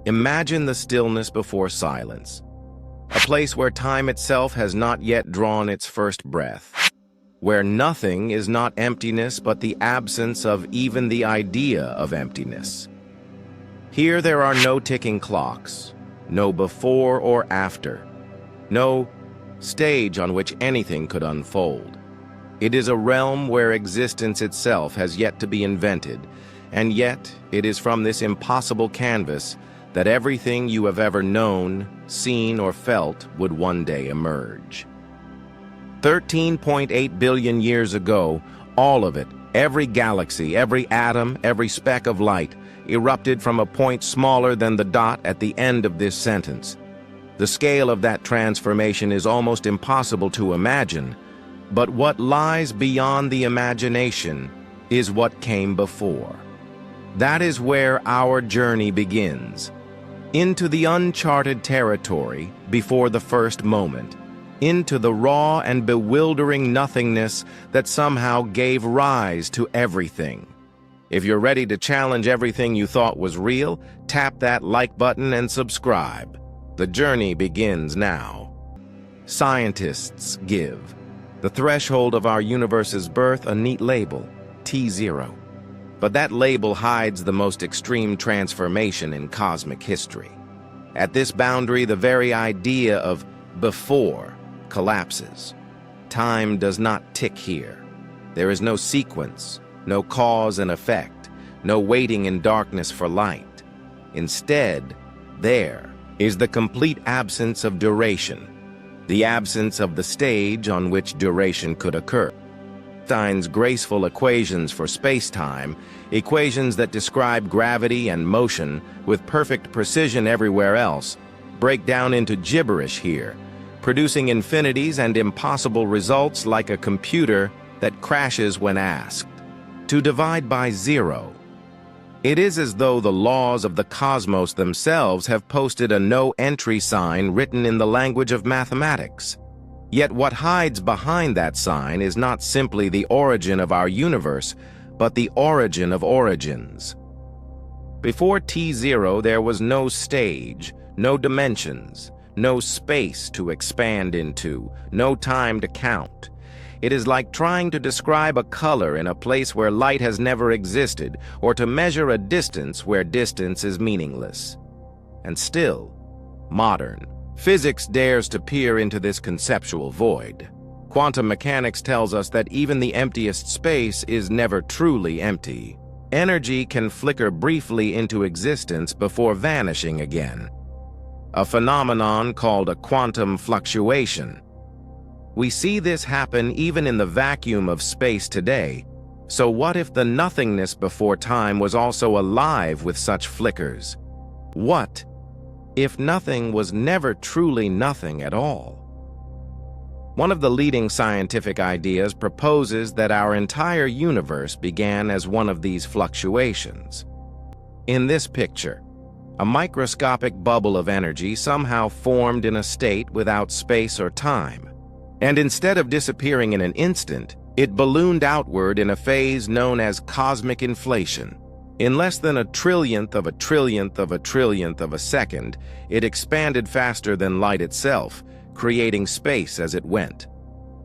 Imagine the stillness before silence, a place where time itself has not yet drawn its first breath, where nothing is not emptiness but the absence of even the idea of emptiness. Here there are no ticking clocks, no before or after, no stage on which anything could unfold. It is a realm where existence itself has yet to be invented, and yet it is from this impossible canvas that everything you have ever known, seen, or felt would one day emerge. 13.8 billion years ago, all of it, every galaxy, every atom, every speck of light, erupted from a point smaller than the dot at the end of this sentence. The scale of that transformation is almost impossible to imagine, but what lies beyond the imagination is what came before. That is where our journey begins, into the uncharted territory before the first moment, into the raw and bewildering nothingness that somehow gave rise to everything. If you're ready to challenge everything you thought was real, tap that like button and subscribe. The journey begins now. Scientists give the threshold of our universe's birth a neat label, T0. But that label hides the most extreme transformation in cosmic history. At this boundary, the very idea of before collapses. Time does not tick here. There is no sequence, no cause and effect, no waiting in darkness for light. Instead, there is the complete absence of duration, the absence of the stage on which duration could occur. Einstein's graceful equations for space-time, equations that describe gravity and motion with perfect precision everywhere else, break down into gibberish here, producing infinities and impossible results like a computer that crashes when asked to divide by zero. It is as though the laws of the cosmos themselves have posted a no-entry sign written in the language of mathematics. Yet what hides behind that sign is not simply the origin of our universe, but the origin of origins. Before T0, there was no stage, no dimensions, no space to expand into, no time to count. It is like trying to describe a color in a place where light has never existed, or to measure a distance where distance is meaningless. And still, modern physics dares to peer into this conceptual void. Quantum mechanics tells us that even the emptiest space is never truly empty. Energy can flicker briefly into existence before vanishing again. A phenomenon called a quantum fluctuation. We see this happen even in the vacuum of space today. So what if the nothingness before time was also alive with such flickers? What if nothing was never truly nothing at all? One of the leading scientific ideas proposes that our entire universe began as one of these fluctuations. In this picture, a microscopic bubble of energy somehow formed in a state without space or time. And instead of disappearing in an instant, it ballooned outward in a phase known as cosmic inflation. In less than a trillionth of a trillionth of a trillionth of a second, it expanded faster than light itself, creating space as it went.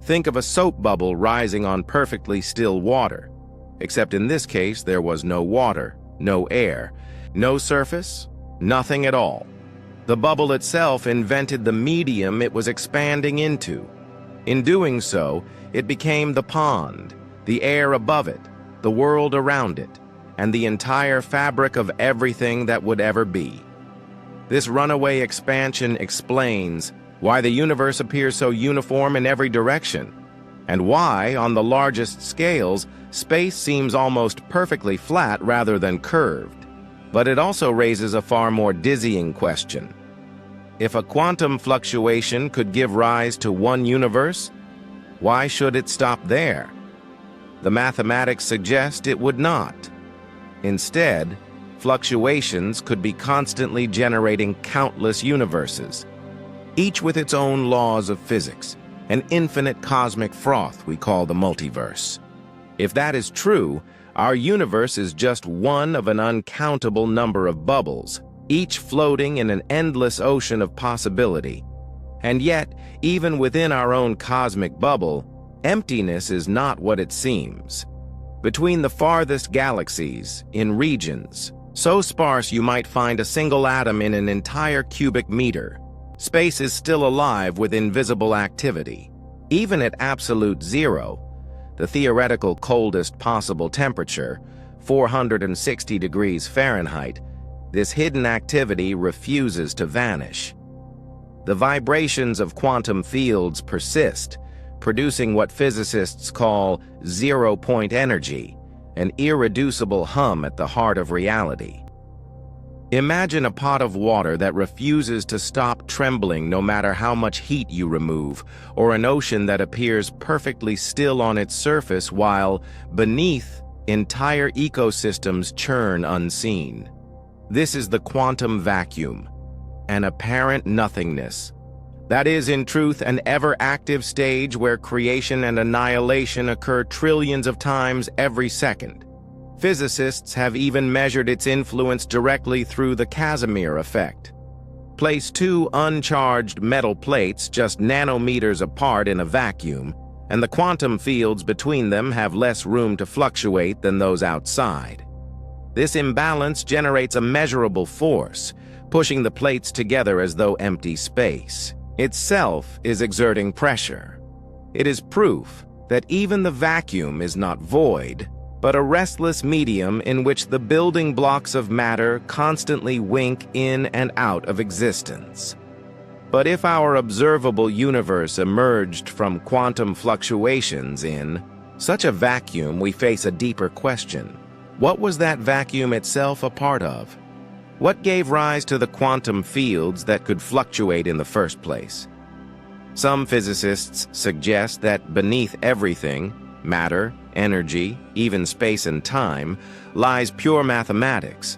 Think of a soap bubble rising on perfectly still water. Except in this case, there was no water, no air, no surface, nothing at all. The bubble itself invented the medium it was expanding into. In doing so, it became the pond, the air above it, the world around it, and the entire fabric of everything that would ever be. This runaway expansion explains why the universe appears so uniform in every direction, and why, on the largest scales, space seems almost perfectly flat rather than curved. But it also raises a far more dizzying question. If a quantum fluctuation could give rise to one universe, why should it stop there? The mathematics suggest it would not. Instead, fluctuations could be constantly generating countless universes, each with its own laws of physics, an infinite cosmic froth we call the multiverse. If that is true, our universe is just one of an uncountable number of bubbles, each floating in an endless ocean of possibility. And yet, even within our own cosmic bubble, emptiness is not what it seems. Between the farthest galaxies, in regions so sparse you might find a single atom in an entire cubic meter, space is still alive with invisible activity. Even at absolute zero, the theoretical coldest possible temperature, 460 degrees Fahrenheit, this hidden activity refuses to vanish. The vibrations of quantum fields persist, producing what physicists call zero-point energy, an irreducible hum at the heart of reality. Imagine a pot of water that refuses to stop trembling no matter how much heat you remove, or an ocean that appears perfectly still on its surface while, beneath, entire ecosystems churn unseen. This is the quantum vacuum, an apparent nothingness. That is, in truth, an ever-active stage where creation and annihilation occur trillions of times every second. Physicists have even measured its influence directly through the Casimir effect. Place two uncharged metal plates just nanometers apart in a vacuum, and the quantum fields between them have less room to fluctuate than those outside. This imbalance generates a measurable force, pushing the plates together as though empty space itself is exerting pressure. It is proof that even the vacuum is not void, but a restless medium in which the building blocks of matter constantly wink in and out of existence. But if our observable universe emerged from quantum fluctuations in such a vacuum, we face a deeper question. What was that vacuum itself a part of? What gave rise to the quantum fields that could fluctuate in the first place? Some physicists suggest that beneath everything, matter, energy, even space and time, lies pure mathematics,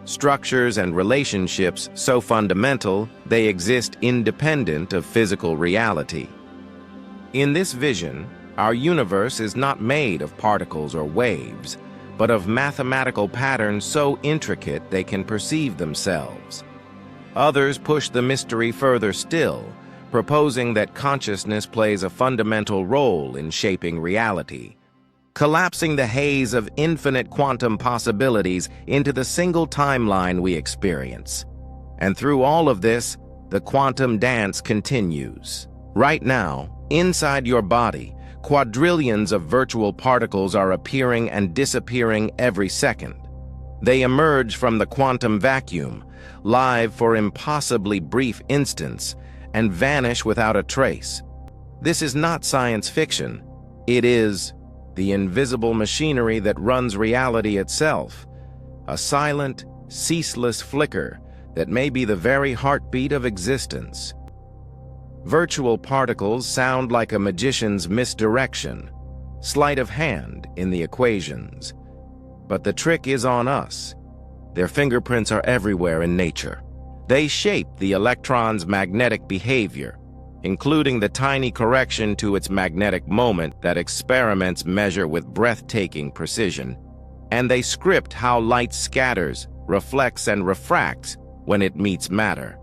structures and relationships so fundamental they exist independent of physical reality. In this vision, our universe is not made of particles or waves, but of mathematical patterns so intricate they can perceive themselves. Others push the mystery further still, proposing that consciousness plays a fundamental role in shaping reality, collapsing the haze of infinite quantum possibilities into the single timeline we experience. And through all of this, the quantum dance continues. Right now, inside your body, quadrillions of virtual particles are appearing and disappearing every second. They emerge from the quantum vacuum, live for impossibly brief instants, and vanish without a trace. This is not science fiction. It is the invisible machinery that runs reality itself, a silent, ceaseless flicker that may be the very heartbeat of existence. Virtual particles sound like a magician's misdirection, sleight of hand in the equations. But the trick is on us. Their fingerprints are everywhere in nature. They shape the electron's magnetic behavior, including the tiny correction to its magnetic moment that experiments measure with breathtaking precision. And they script how light scatters, reflects, and refracts when it meets matter.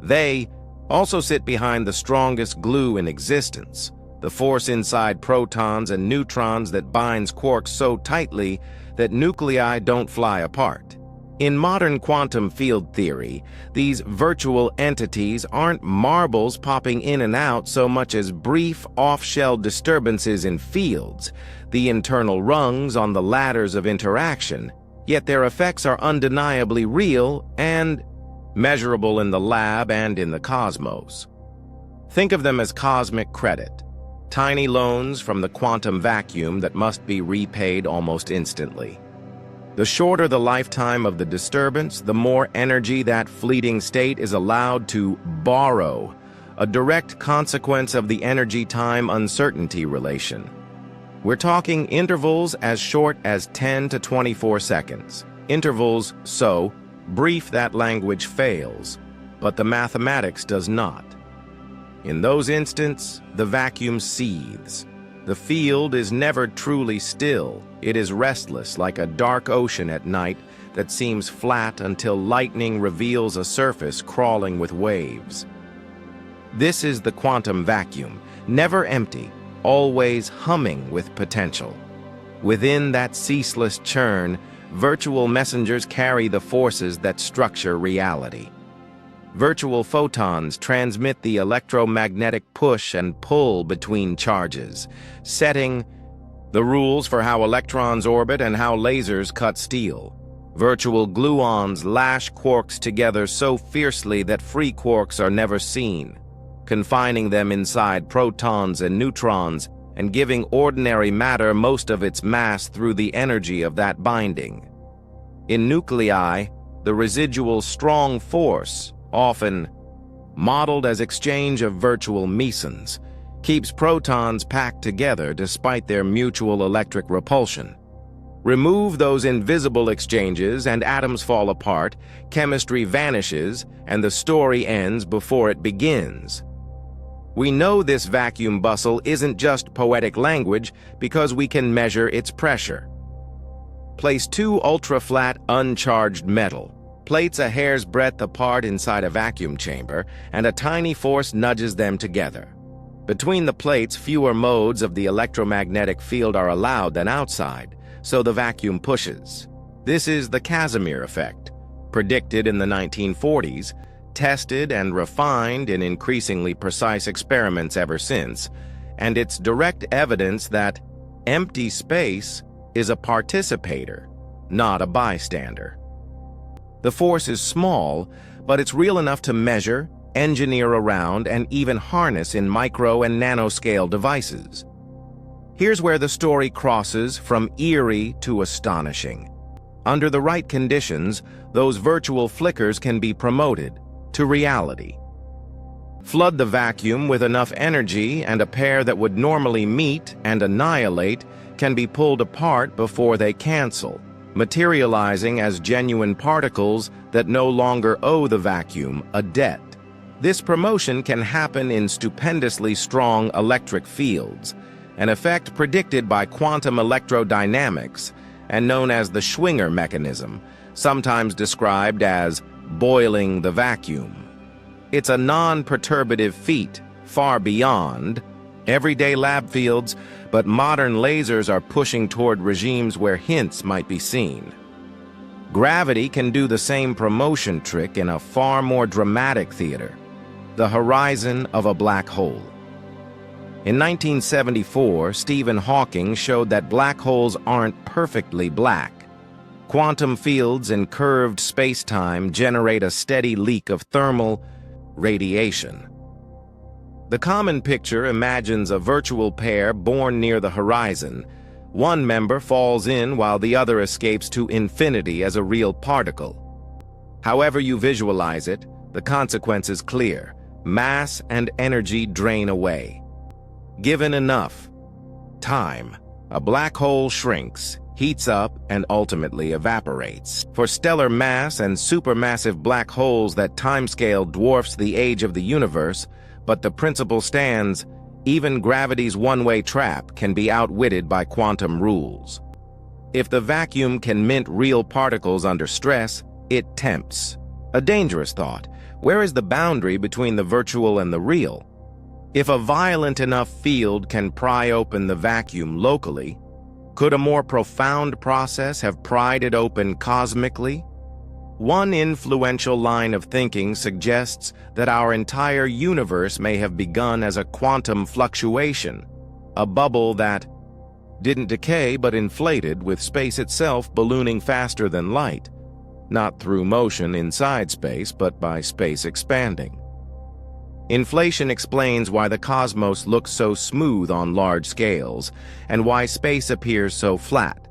They also sit behind the strongest glue in existence, the force inside protons and neutrons that binds quarks so tightly that nuclei don't fly apart. In modern quantum field theory, these virtual entities aren't marbles popping in and out so much as brief off-shell disturbances in fields, the internal rungs on the ladders of interaction, yet their effects are undeniably real and measurable in the lab and in the cosmos. Think of them as cosmic credit, tiny loans from the quantum vacuum that must be repaid almost instantly. The shorter the lifetime of the disturbance, the more energy that fleeting state is allowed to borrow, a direct consequence of the energy-time uncertainty relation. We're talking intervals as short as 10 to 24 seconds. Intervals so brief that language fails, but the mathematics does not. In those instants, the vacuum seethes. The field is never truly still. It is restless like a dark ocean at night that seems flat until lightning reveals a surface crawling with waves. This is the quantum vacuum, never empty, always humming with potential. Within that ceaseless churn, virtual messengers carry the forces that structure reality. Virtual photons transmit the electromagnetic push and pull between charges, setting the rules for how electrons orbit and how lasers cut steel. Virtual gluons lash quarks together so fiercely that free quarks are never seen, confining them inside protons and neutrons and giving ordinary matter most of its mass through the energy of that binding. In nuclei, the residual strong force, often modeled as exchange of virtual mesons, keeps protons packed together despite their mutual electric repulsion. Remove those invisible exchanges and atoms fall apart, chemistry vanishes, and the story ends before it begins. We know this vacuum bustle isn't just poetic language because we can measure its pressure. Place two ultra-flat, uncharged metal plates a hair's breadth apart inside a vacuum chamber, and a tiny force nudges them together. Between the plates, fewer modes of the electromagnetic field are allowed than outside, so the vacuum pushes. This is the Casimir effect, predicted in the 1940s, tested and refined in increasingly precise experiments ever since, and it's direct evidence that empty space is a participator, not a bystander. The force is small, but it's real enough to measure, engineer around, and even harness in micro and nanoscale devices. Here's where the story crosses from eerie to astonishing. Under the right conditions, those virtual flickers can be promoted to reality. Flood the vacuum with enough energy and a pair that would normally meet and annihilate can be pulled apart before they cancel, materializing as genuine particles that no longer owe the vacuum a debt. This promotion can happen in stupendously strong electric fields, an effect predicted by quantum electrodynamics and known as the Schwinger mechanism, sometimes described as boiling the vacuum. It's a non-perturbative feat, far beyond everyday lab fields, but modern lasers are pushing toward regimes where hints might be seen. Gravity can do the same promotion trick in a far more dramatic theater, the horizon of a black hole. In 1974, Stephen Hawking showed that black holes aren't perfectly black. Quantum fields in curved space-time generate a steady leak of thermal radiation. The common picture imagines a virtual pair born near the horizon. One member falls in while the other escapes to infinity as a real particle. However you visualize it, the consequence is clear. Mass and energy drain away. Given enough time, a black hole shrinks, heats up, and ultimately evaporates. For stellar mass and supermassive black holes, that timescale dwarfs the age of the universe, but the principle stands: even gravity's one-way trap can be outwitted by quantum rules. If the vacuum can mint real particles under stress, it tempts. A dangerous thought. Where is the boundary between the virtual and the real? If a violent enough field can pry open the vacuum locally, could a more profound process have pried it open cosmically? One influential line of thinking suggests that our entire universe may have begun as a quantum fluctuation, a bubble that didn't decay but inflated, with space itself ballooning faster than light, not through motion inside space but by space expanding. Inflation explains why the cosmos looks so smooth on large scales and why space appears so flat.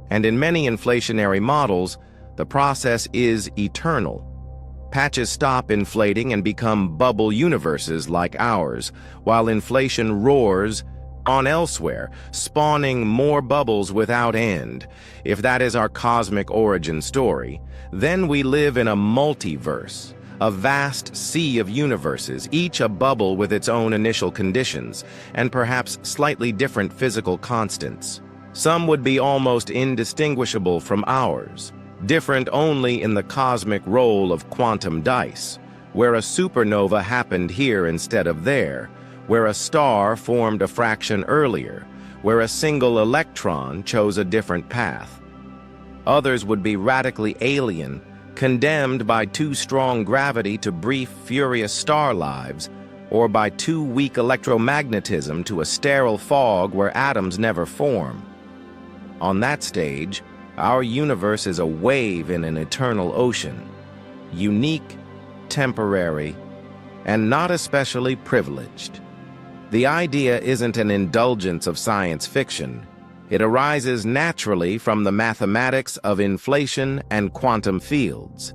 And in many inflationary models, the process is eternal. Patches stop inflating and become bubble universes like ours, while inflation roars on elsewhere, spawning more bubbles without end. If that is our cosmic origin story, then we live in a multiverse, a vast sea of universes, each a bubble with its own initial conditions, and perhaps slightly different physical constants. Some would be almost indistinguishable from ours, different only in the cosmic role of quantum dice, where a supernova happened here instead of there, where a star formed a fraction earlier, where a single electron chose a different path. Others would be radically alien, condemned by too strong gravity to brief, furious star lives, or by too weak electromagnetism to a sterile fog where atoms never form. On that stage, our universe is a wave in an eternal ocean, unique, temporary, and not especially privileged. The idea isn't an indulgence of science fiction. It arises naturally from the mathematics of inflation and quantum fields.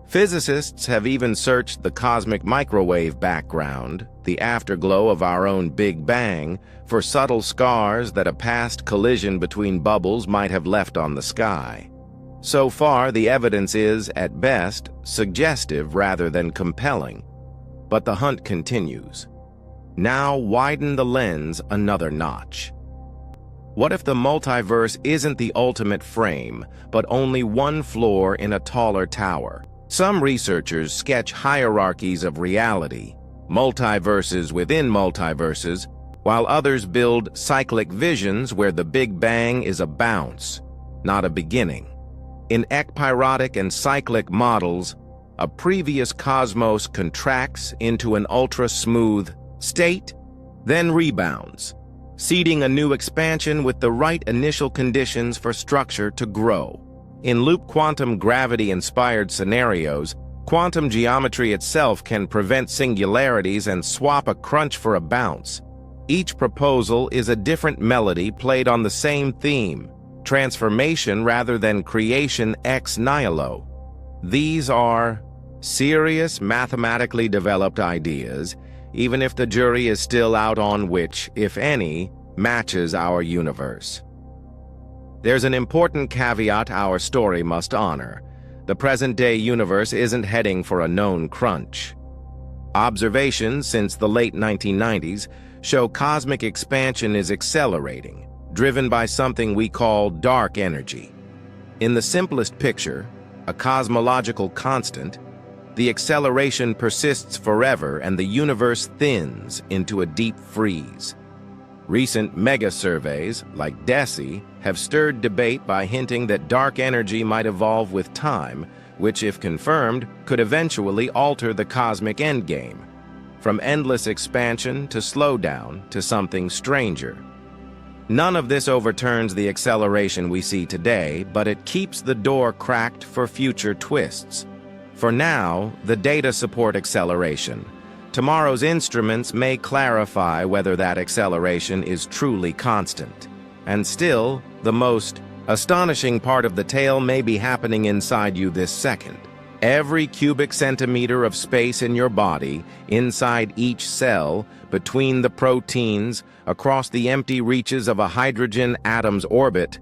Physicists have even searched the cosmic microwave background, the afterglow of our own Big Bang, for subtle scars that a past collision between bubbles might have left on the sky. So far, the evidence is, at best, suggestive rather than compelling. But the hunt continues. Now widen the lens another notch. What if the multiverse isn't the ultimate frame, but only one floor in a taller tower? Some researchers sketch hierarchies of reality, multiverses within multiverses, while others build cyclic visions where the Big Bang is a bounce, not a beginning. In ekpyrotic and cyclic models, a previous cosmos contracts into an ultra-smooth state, then rebounds, seeding a new expansion with the right initial conditions for structure to grow. In loop quantum gravity-inspired scenarios, quantum geometry itself can prevent singularities and swap a crunch for a bounce. Each proposal is a different melody played on the same theme, transformation rather than creation ex nihilo. These are serious, mathematically developed ideas, even if the jury is still out on which, if any, matches our universe. There's an important caveat our story must honor. The present-day universe isn't heading for a known crunch. Observations since the late 1990s show cosmic expansion is accelerating, driven by something we call dark energy. In the simplest picture, a cosmological constant, the acceleration persists forever and the universe thins into a deep freeze. Recent mega-surveys, like DESI, have stirred debate by hinting that dark energy might evolve with time, which, if confirmed, could eventually alter the cosmic endgame, from endless expansion to slowdown to something stranger. None of this overturns the acceleration we see today, but it keeps the door cracked for future twists. For now, the data support acceleration. Tomorrow's instruments may clarify whether that acceleration is truly constant. And still, the most astonishing part of the tale may be happening inside you this second. Every cubic centimeter of space in your body, inside each cell, between the proteins, across the empty reaches of a hydrogen atom's orbit,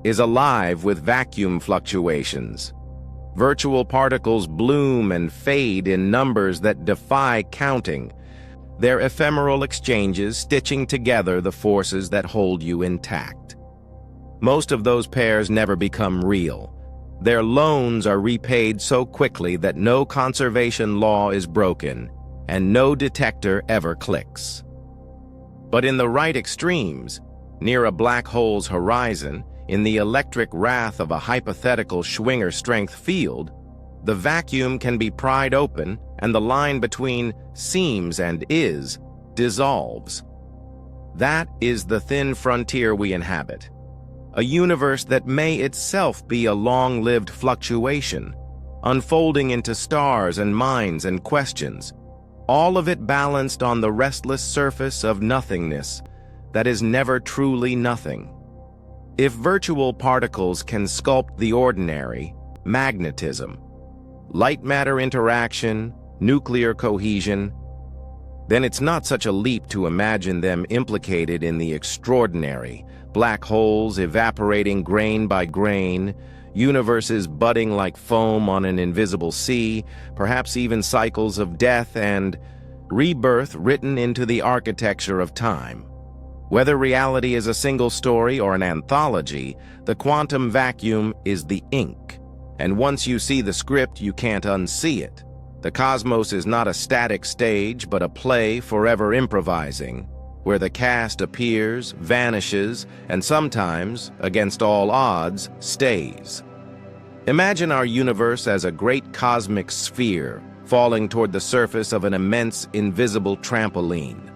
is alive with vacuum fluctuations. Virtual particles bloom and fade in numbers that defy counting, their ephemeral exchanges stitching together the forces that hold you intact. Most of those pairs never become real. Their loans are repaid so quickly that no conservation law is broken, and no detector ever clicks. But in the right extremes, near a black hole's horizon, in the electric wrath of a hypothetical Schwinger strength field, the vacuum can be pried open and the line between seems and is dissolves. That is the thin frontier we inhabit, a universe that may itself be a long-lived fluctuation, unfolding into stars and minds and questions, all of it balanced on the restless surface of nothingness that is never truly nothing. If virtual particles can sculpt the ordinary, magnetism, light-matter interaction, nuclear cohesion, then it's not such a leap to imagine them implicated in the extraordinary, black holes evaporating grain by grain, universes budding like foam on an invisible sea, perhaps even cycles of death and rebirth written into the architecture of time. Whether reality is a single story or an anthology, the quantum vacuum is the ink, And once you see the script, you can't unsee it. The cosmos is not a static stage, but a play forever improvising, where the cast appears, vanishes, and sometimes, against all odds, stays. Imagine our universe as a great cosmic sphere falling toward the surface of an immense, invisible trampoline.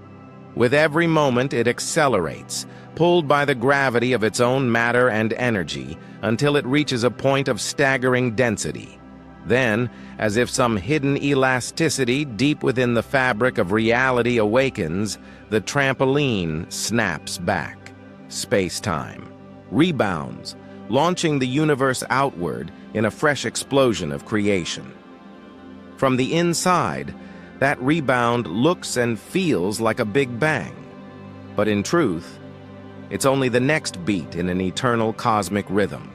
With every moment, it accelerates, pulled by the gravity of its own matter and energy, until it reaches a point of staggering density. Then, as if some hidden elasticity deep within the fabric of reality awakens, the trampoline snaps back. Space-time rebounds, launching the universe outward in a fresh explosion of creation. From the inside, that rebound looks and feels like a Big Bang. But in truth, it's only the next beat in an eternal cosmic rhythm.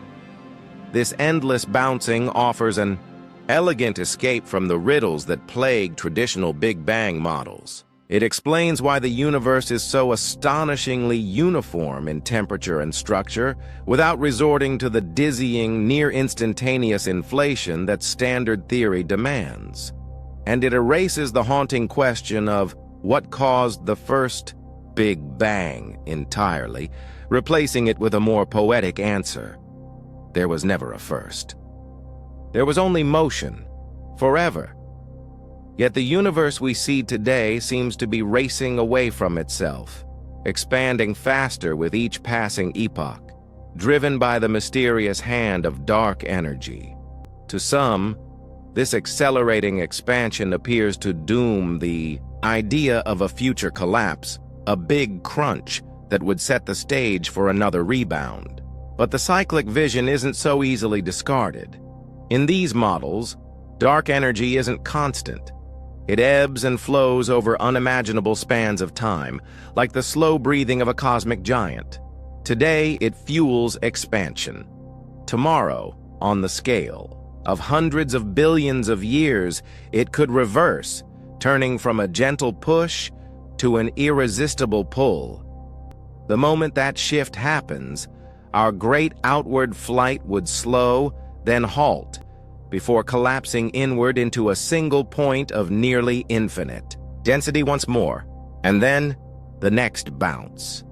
This endless bouncing offers an elegant escape from the riddles that plague traditional Big Bang models. It explains why the universe is so astonishingly uniform in temperature and structure without resorting to the dizzying, near-instantaneous inflation that standard theory demands. And it erases the haunting question of what caused the first Big Bang entirely, replacing it with a more poetic answer. There was never a first. There was only motion, forever. Yet the universe we see today seems to be racing away from itself, expanding faster with each passing epoch, driven by the mysterious hand of dark energy. To some, this accelerating expansion appears to doom the idea of a future collapse, a big crunch that would set the stage for another rebound. But the cyclic vision isn't so easily discarded. In these models, dark energy isn't constant. It ebbs and flows over unimaginable spans of time, like the slow breathing of a cosmic giant. Today, it fuels expansion. Tomorrow, on the scale of hundreds of billions of years, it could reverse, turning from a gentle push to an irresistible pull. The moment that shift happens, our great outward flight would slow, then halt, before collapsing inward into a single point of nearly infinite density once more, and then the next bounce.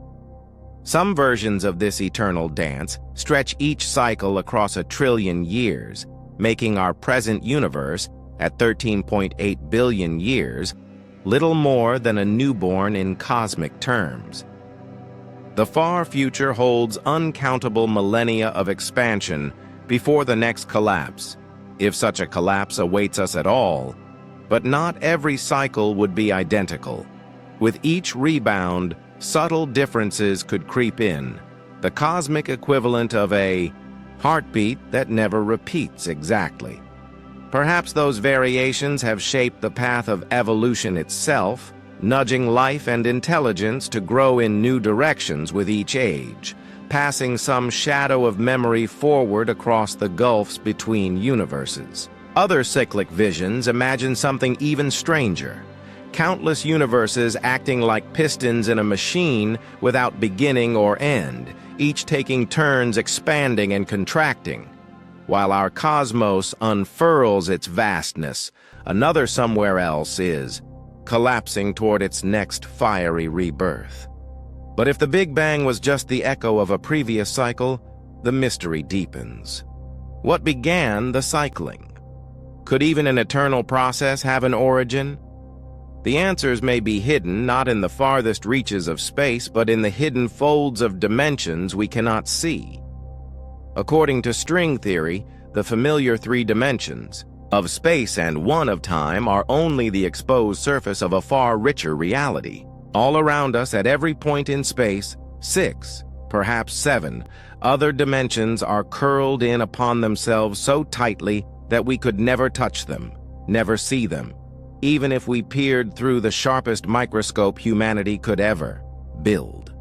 Some versions of this eternal dance stretch each cycle across 1 trillion years, making our present universe, at 13.8 billion years, little more than a newborn in cosmic terms. The far future holds uncountable millennia of expansion before the next collapse, if such a collapse awaits us at all. But not every cycle would be identical. With each rebound, subtle differences could creep in, the cosmic equivalent of a heartbeat that never repeats exactly. Perhaps those variations have shaped the path of evolution itself, nudging life and intelligence to grow in new directions with each age, passing some shadow of memory forward across the gulfs between universes. Other cyclic visions imagine something even stranger. Countless universes acting like pistons in a machine without beginning or end, each taking turns expanding and contracting. While our cosmos unfurls its vastness, another somewhere else is collapsing toward its next fiery rebirth. But if the Big Bang was just the echo of a previous cycle, the mystery deepens. What began the cycling? Could even an eternal process have an origin? The answers may be hidden not in the farthest reaches of space, but in the hidden folds of dimensions we cannot see. According to string theory, the familiar 3 dimensions of space and 1 of time are only the exposed surface of a far richer reality. All around us at every point in space, 6, perhaps 7, other dimensions are curled in upon themselves so tightly that we could never touch them, never see them, even if we peered through the sharpest microscope humanity could ever build.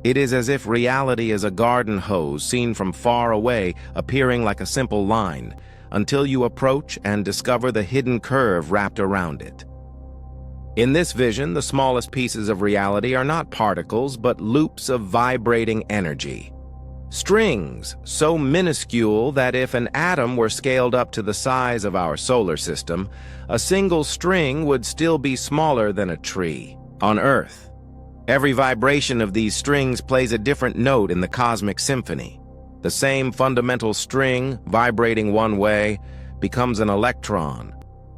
It is as if reality is a garden hose seen from far away, appearing like a simple line, until you approach and discover the hidden curve wrapped around it. In this vision, the smallest pieces of reality are not particles, but loops of vibrating energy. Strings, so minuscule that if an atom were scaled up to the size of our solar system, a single string would still be smaller than a tree. On Earth, every vibration of these strings plays a different note in the cosmic symphony. The same fundamental string, vibrating one way, becomes an electron.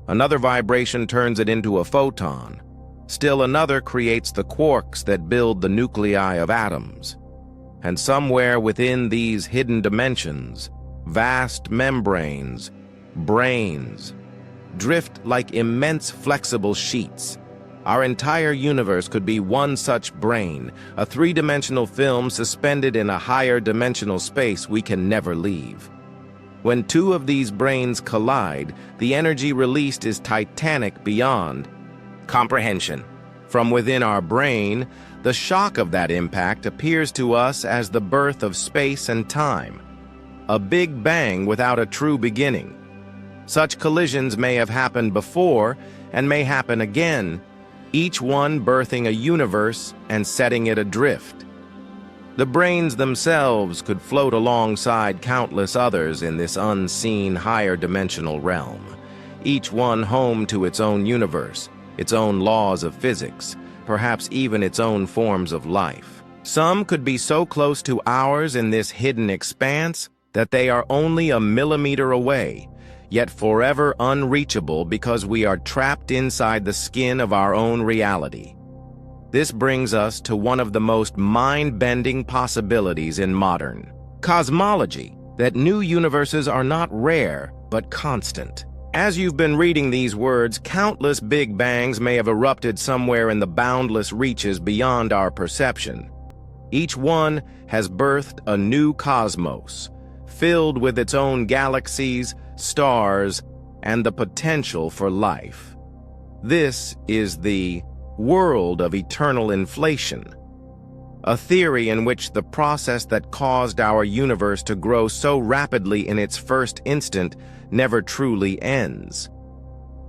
Another vibration turns it into a photon. Still another creates the quarks that build the nuclei of atoms. And somewhere within these hidden dimensions, vast membranes, brains, drift like immense flexible sheets. Our entire universe could be one such brain, a three-dimensional film suspended in a higher dimensional space we can never leave. When two of these brains collide, the energy released is titanic beyond comprehension. From within our brain, the shock of that impact appears to us as the birth of space and time, a big bang without a true beginning. Such collisions may have happened before and may happen again, each one birthing a universe and setting it adrift. The brains themselves could float alongside countless others in this unseen higher dimensional realm, each one home to its own universe, its own laws of physics, perhaps even its own forms of life. Some could be so close to ours in this hidden expanse that they are only a millimeter away, yet forever unreachable because we are trapped inside the skin of our own reality. This brings us to one of the most mind-bending possibilities in modern cosmology, that new universes are not rare, but constant. As you've been reading these words, countless big bangs may have erupted somewhere in the boundless reaches beyond our perception. Each one has birthed a new cosmos, filled with its own galaxies, stars, and the potential for life. This is the world of eternal inflation, a theory in which the process that caused our universe to grow so rapidly in its first instant never truly ends.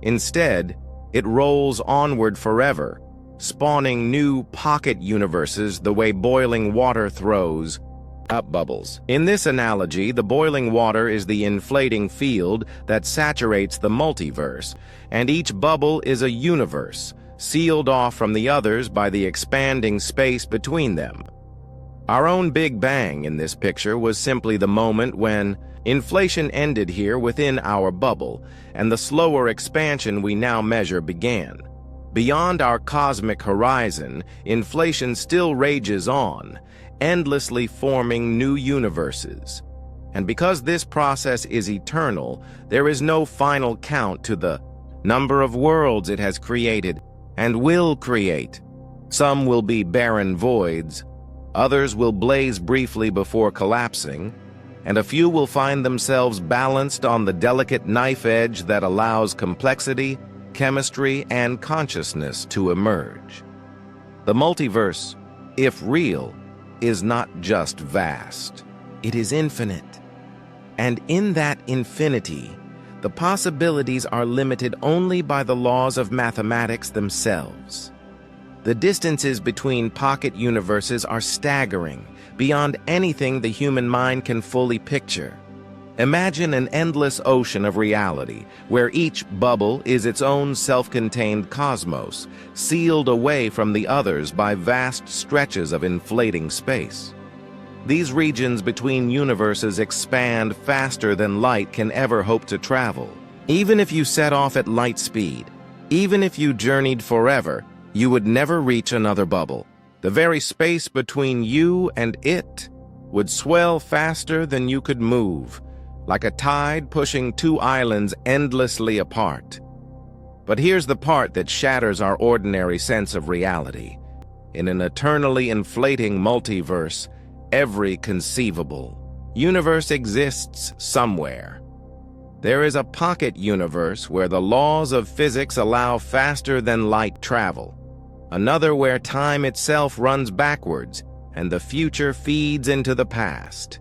Instead, it rolls onward forever, spawning new pocket universes the way boiling water throws up bubbles. In this analogy, the boiling water is the inflating field that saturates the multiverse, and each bubble is a universe, sealed off from the others by the expanding space between them. Our own Big Bang in this picture was simply the moment when inflation ended here within our bubble, and the slower expansion we now measure began. Beyond our cosmic horizon, inflation still rages on, endlessly forming new universes. And because this process is eternal, there is no final count to the number of worlds it has created and will create. Some will be barren voids, others will blaze briefly before collapsing, and a few will find themselves balanced on the delicate knife edge that allows complexity, chemistry, and consciousness to emerge. The multiverse, if real, is not just vast, it is infinite. And in that infinity, the possibilities are limited only by the laws of mathematics themselves. The distances between pocket universes are staggering, beyond anything the human mind can fully picture. Imagine an endless ocean of reality, where each bubble is its own self-contained cosmos, sealed away from the others by vast stretches of inflating space. These regions between universes expand faster than light can ever hope to travel. Even if you set off at light speed, even if you journeyed forever, you would never reach another bubble. The very space between you and it would swell faster than you could move, like a tide pushing two islands endlessly apart. But here's the part that shatters our ordinary sense of reality. In an eternally inflating multiverse, every conceivable universe exists somewhere. There is a pocket universe where the laws of physics allow faster than light travel, another where time itself runs backwards and the future feeds into the past.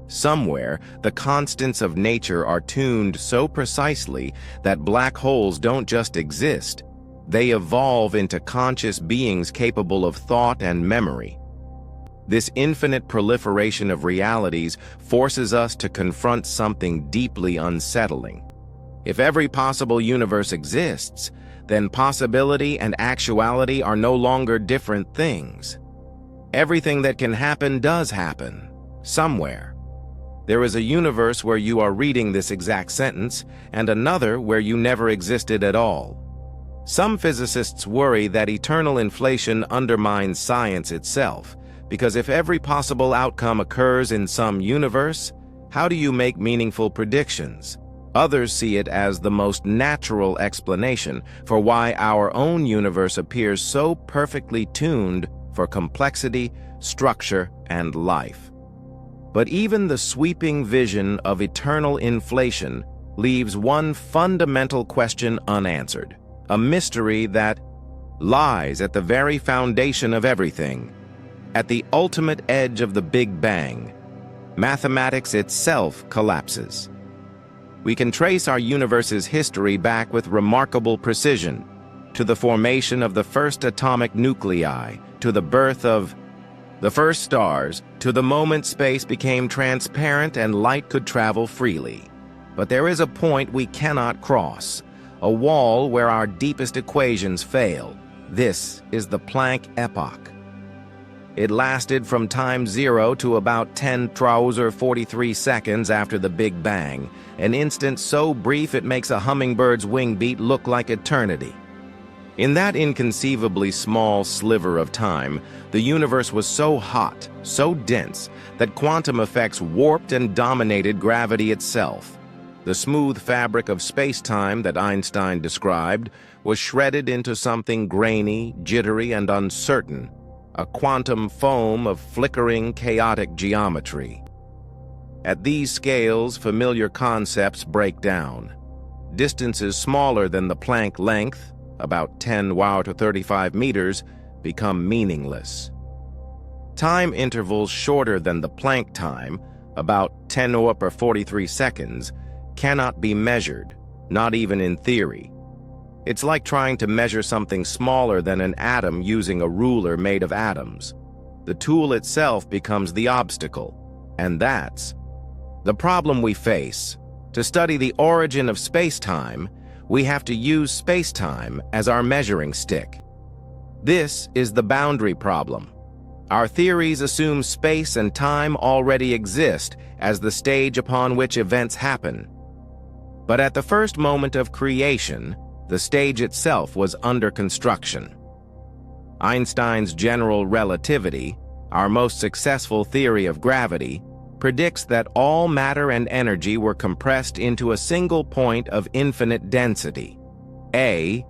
Somewhere, the constants of nature are tuned so precisely that black holes don't just exist, they evolve into conscious beings capable of thought and memory. This infinite proliferation of realities forces us to confront something deeply unsettling. If every possible universe exists, then possibility and actuality are no longer different things. Everything that can happen does happen, somewhere. There is a universe where you are reading this exact sentence, and another where you never existed at all. Some physicists worry that eternal inflation undermines science itself, because if every possible outcome occurs in some universe, how do you make meaningful predictions? Others see it as the most natural explanation for why our own universe appears so perfectly tuned for complexity, structure, and life. But even the sweeping vision of eternal inflation leaves one fundamental question unanswered, a mystery that lies at the very foundation of everything. At the ultimate edge of the Big Bang, mathematics itself collapses. We can trace our universe's history back with remarkable precision, to the formation of the first atomic nuclei, to the birth of the first stars, to the moment space became transparent and light could travel freely. But there is a point we cannot cross, a wall where our deepest equations fail. This is the Planck epoch. It lasted from time 0 to about 10^43 seconds after the Big Bang, an instant so brief it makes a hummingbird's wing beat look like eternity. In that inconceivably small sliver of time, the universe was so hot, so dense, that quantum effects warped and dominated gravity itself. The smooth fabric of space-time that Einstein described was shredded into something grainy, jittery, and uncertain, a quantum foam of flickering, chaotic geometry. At these scales, familiar concepts break down. Distances smaller than the Planck length, about 10 to 35 meters, become meaningless. Time intervals shorter than the Planck time, about 10^43 seconds, cannot be measured, not even in theory. It's like trying to measure something smaller than an atom using a ruler made of atoms. The tool itself becomes the obstacle, and that's the problem we face. To study the origin of space-time, we have to use space-time as our measuring stick. This is the boundary problem. Our theories assume space and time already exist as the stage upon which events happen. But at the first moment of creation, the stage itself was under construction. Einstein's general relativity, our most successful theory of gravity, predicts that all matter and energy were compressed into a single point of infinite density, a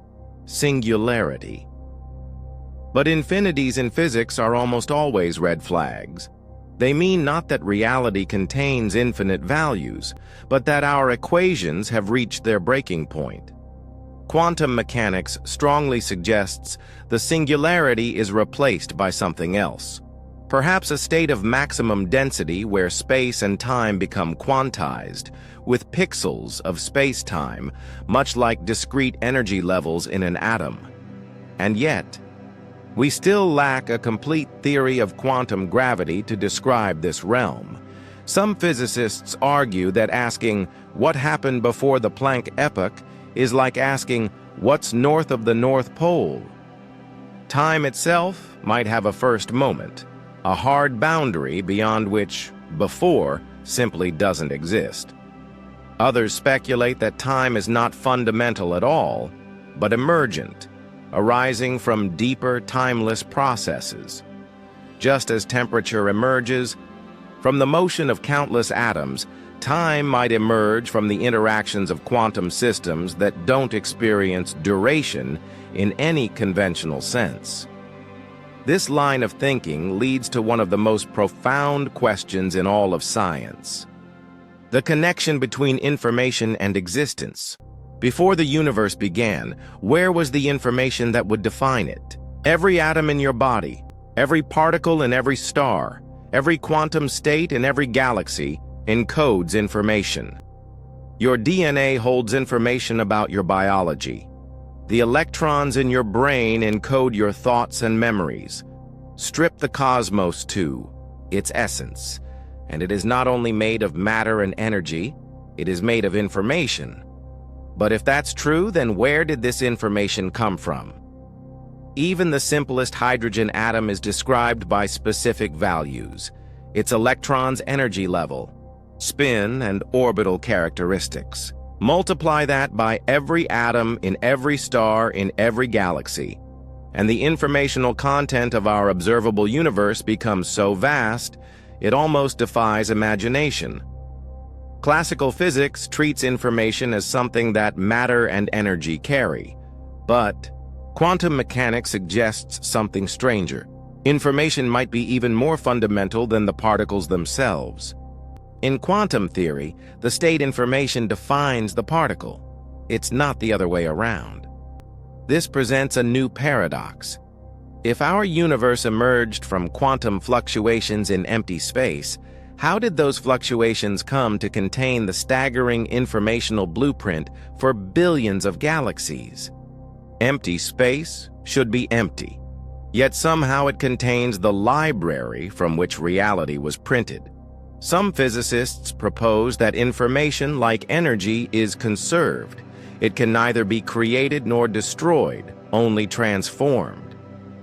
singularity. But infinities in physics are almost always red flags. They mean not that reality contains infinite values, but that our equations have reached their breaking point. Quantum mechanics strongly suggests the singularity is replaced by something else. Perhaps a state of maximum density where space and time become quantized, with pixels of space-time, much like discrete energy levels in an atom. And yet, we still lack a complete theory of quantum gravity to describe this realm. Some physicists argue that asking what happened before the Planck epoch is like asking what's north of the North Pole. Time itself might have a first moment, a hard boundary beyond which before simply doesn't exist. Others speculate that time is not fundamental at all, but emergent, arising from deeper, timeless processes. Just as temperature emerges from the motion of countless atoms, time might emerge from the interactions of quantum systems that don't experience duration in any conventional sense. This line of thinking leads to one of the most profound questions in all of science: the connection between information and existence. Before the universe began, where was the information that would define it? Every atom in your body, every particle in every star, every quantum state in every galaxy encodes information. Your DNA holds information about your biology. The electrons in your brain encode your thoughts and memories. Strip the cosmos too, its essence. And it is not only made of matter and energy, it is made of information. But if that's true, then where did this information come from? Even the simplest hydrogen atom is described by specific values: its electron's energy level, spin, and orbital characteristics. Multiply that by every atom in every star in every galaxy, and the informational content of our observable universe becomes so vast, it almost defies imagination. Classical physics treats information as something that matter and energy carry, but quantum mechanics suggests something stranger. Information might be even more fundamental than the particles themselves. In quantum theory, the state information defines the particle. It's not the other way around. This presents a new paradox. If our universe emerged from quantum fluctuations in empty space, how did those fluctuations come to contain the staggering informational blueprint for billions of galaxies? Empty space should be empty, yet somehow it contains the library from which reality was printed. Some physicists propose that information, like energy, is conserved. It can neither be created nor destroyed, only transformed.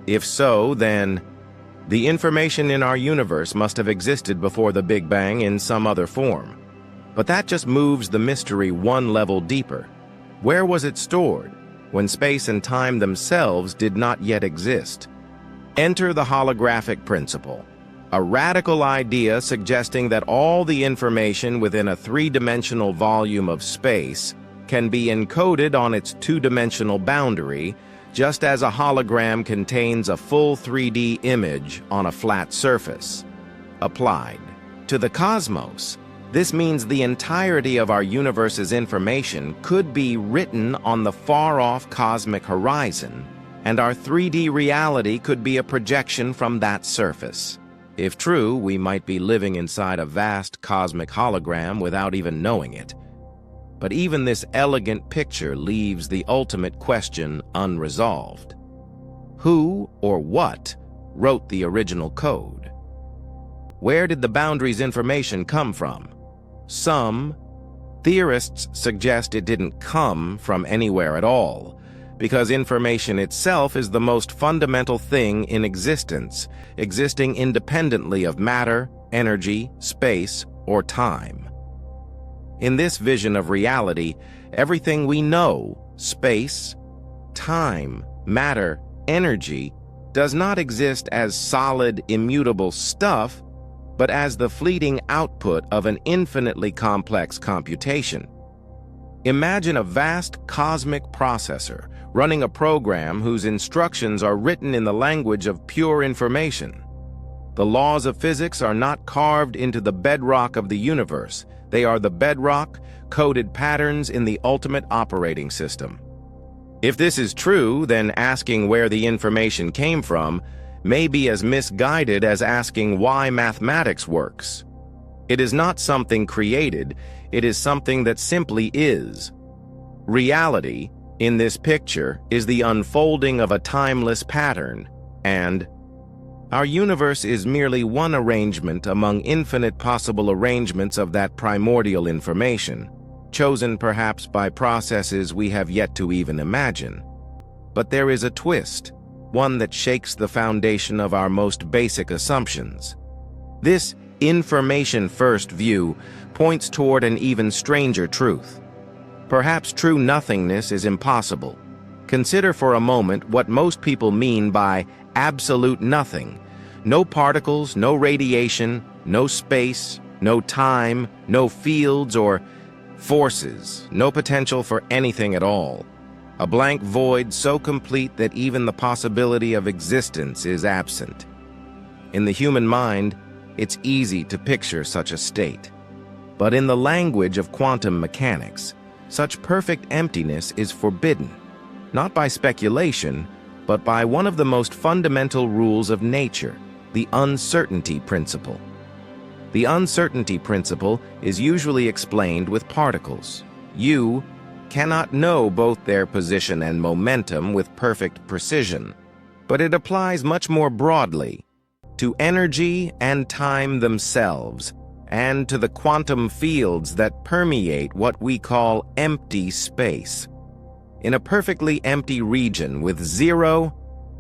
If so, then the information in our universe must have existed before the Big Bang in some other form. But that just moves the mystery one level deeper. Where was it stored when space and time themselves did not yet exist? Enter the holographic principle, a radical idea suggesting that all the information within a three-dimensional volume of space can be encoded on its two-dimensional boundary, just as a hologram contains a full 3D image on a flat surface. Applied to the cosmos, this means the entirety of our universe's information could be written on the far-off cosmic horizon, and our 3D reality could be a projection from that surface. If true, we might be living inside a vast cosmic hologram without even knowing it. But even this elegant picture leaves the ultimate question unresolved. Who or what wrote the original code? Where did the boundary's information come from? Some theorists suggest it didn't come from anywhere at all, because information itself is the most fundamental thing in existence, existing independently of matter, energy, space, or time. In this vision of reality, everything we know, space, time, matter, energy, does not exist as solid, immutable stuff, but as the fleeting output of an infinitely complex computation. Imagine a vast cosmic processor running a program whose instructions are written in the language of pure information. The laws of physics are not carved into the bedrock of the universe. They are the bedrock, coded patterns in the ultimate operating system. If this is true, then asking where the information came from may be as misguided as asking why mathematics works. It is not something created, it is something that simply is. Reality, in this picture, is the unfolding of a timeless pattern, and our universe is merely one arrangement among infinite possible arrangements of that primordial information, chosen perhaps by processes we have yet to even imagine. But there is a twist, one that shakes the foundation of our most basic assumptions. This information-first view points toward an even stranger truth. Perhaps true nothingness is impossible. Consider for a moment what most people mean by absolute nothing. No particles, no radiation, no space, no time, no fields or forces, no potential for anything at all. A blank void so complete that even the possibility of existence is absent. In the human mind, it's easy to picture such a state. But in the language of quantum mechanics, such perfect emptiness is forbidden, not by speculation, but by one of the most fundamental rules of nature, the uncertainty principle. The uncertainty principle is usually explained with particles. You cannot know both their position and momentum with perfect precision, but it applies much more broadly. to energy and time themselves, and to the quantum fields that permeate what we call empty space. In a perfectly empty region with zero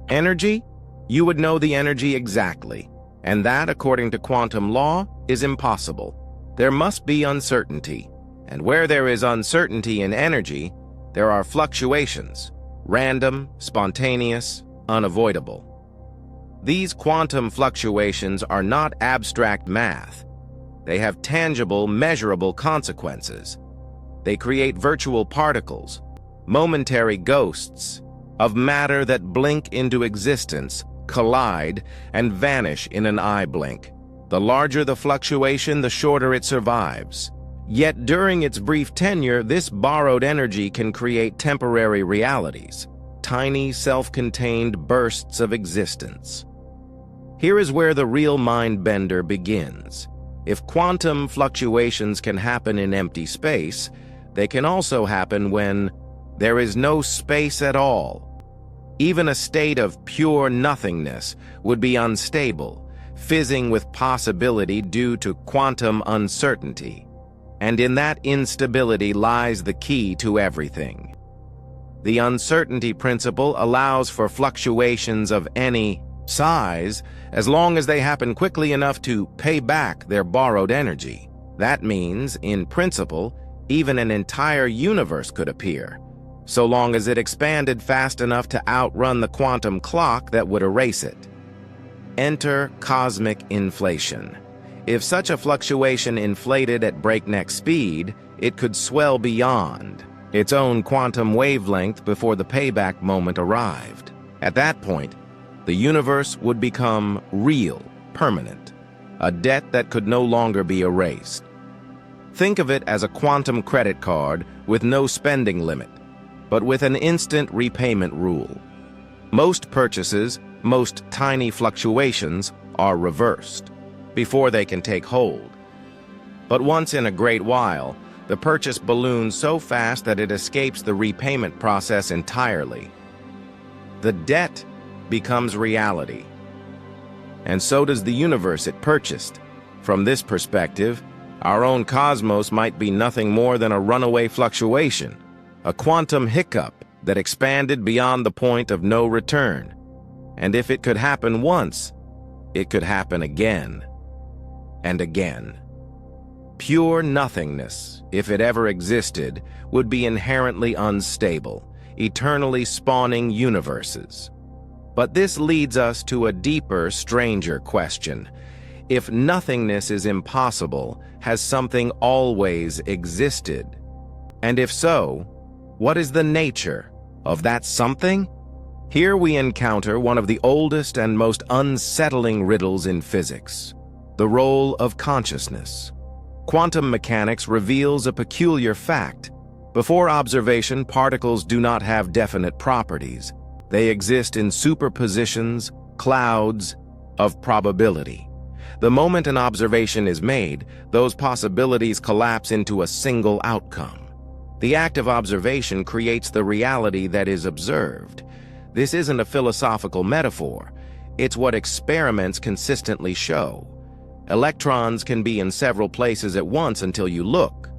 energy, you would know the energy exactly, and that, according to quantum law, is impossible. There must be uncertainty, and where there is uncertainty in energy, there are fluctuations, random, spontaneous, unavoidable. These quantum fluctuations are not abstract math. They have tangible, measurable consequences. They create virtual particles, momentary ghosts, of matter that blink into existence, collide, and vanish in an eye blink. The larger the fluctuation, the shorter it survives. Yet during its brief tenure, this borrowed energy can create temporary realities, tiny, self-contained bursts of existence. Here is where the real mind-bender begins. If quantum fluctuations can happen in empty space, they can also happen when there is no space at all. Even a state of pure nothingness would be unstable, fizzing with possibility due to quantum uncertainty. And in that instability lies the key to everything. The uncertainty principle allows for fluctuations of any size as long as they happen quickly enough to pay back their borrowed energy. That means, in principle, even an entire universe could appear, so long as it expanded fast enough to outrun the quantum clock that would erase it. Enter cosmic inflation. If such a fluctuation inflated at breakneck speed, it could swell beyond its own quantum wavelength before the payback moment arrived. At that point, the universe would become real, permanent, a debt that could no longer be erased. Think of it as a quantum credit card with no spending limit, but with an instant repayment rule. Most purchases, most tiny fluctuations, are reversed before they can take hold. But once in a great while, the purchase balloons so fast that it escapes the repayment process entirely. The debt becomes reality. And so does the universe it purchased. From this perspective, our own cosmos might be nothing more than a runaway fluctuation, a quantum hiccup that expanded beyond the point of no return. And if it could happen once, it could happen again and again. Pure nothingness, if it ever existed, would be inherently unstable, eternally spawning universes. But this leads us to a deeper, stranger question. If nothingness is impossible, has something always existed? And if so, what is the nature of that something? Here we encounter one of the oldest and most unsettling riddles in physics: the role of consciousness. Quantum mechanics reveals a peculiar fact. Before observation, particles do not have definite properties. They exist in superpositions, clouds of probability. The moment an observation is made, those possibilities collapse into a single outcome. The act of observation creates the reality that is observed. This isn't a philosophical metaphor. It's what experiments consistently show. Electrons can be in several places at once until you look.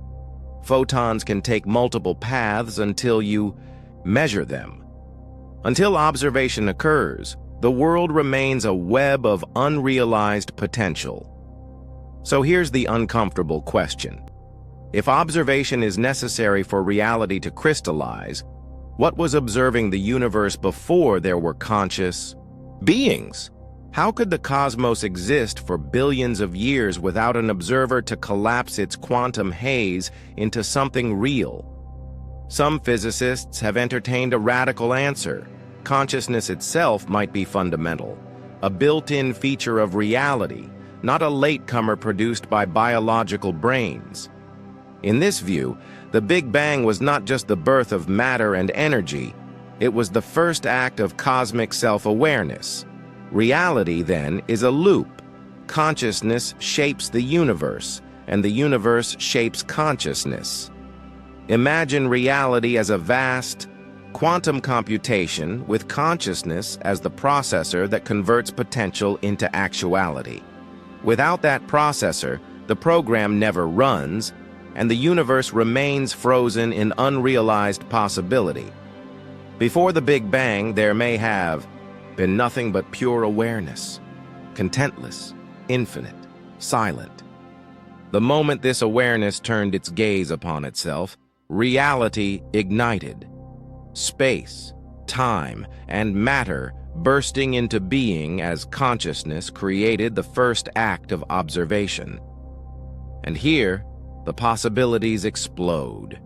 Photons can take multiple paths until you measure them. Until observation occurs, the world remains a web of unrealized potential. So here's the uncomfortable question. If observation is necessary for reality to crystallize, what was observing the universe before there were conscious beings? How could the cosmos exist for billions of years without an observer to collapse its quantum haze into something real? Some physicists have entertained a radical answer. Consciousness itself might be fundamental, a built-in feature of reality, not a latecomer produced by biological brains. In this view, the Big Bang was not just the birth of matter and energy, it was the first act of cosmic self-awareness. Reality, then, is a loop. Consciousness shapes the universe, and the universe shapes consciousness. Imagine reality as a vast, quantum computation with consciousness as the processor that converts potential into actuality. Without that processor, the program never runs, and the universe remains frozen in unrealized possibility. Before the Big Bang, there may have been nothing but pure awareness, contentless, infinite, silent. The moment this awareness turned its gaze upon itself, reality ignited. Space, time, and matter bursting into being as consciousness created the first act of observation. And here, the possibilities explode.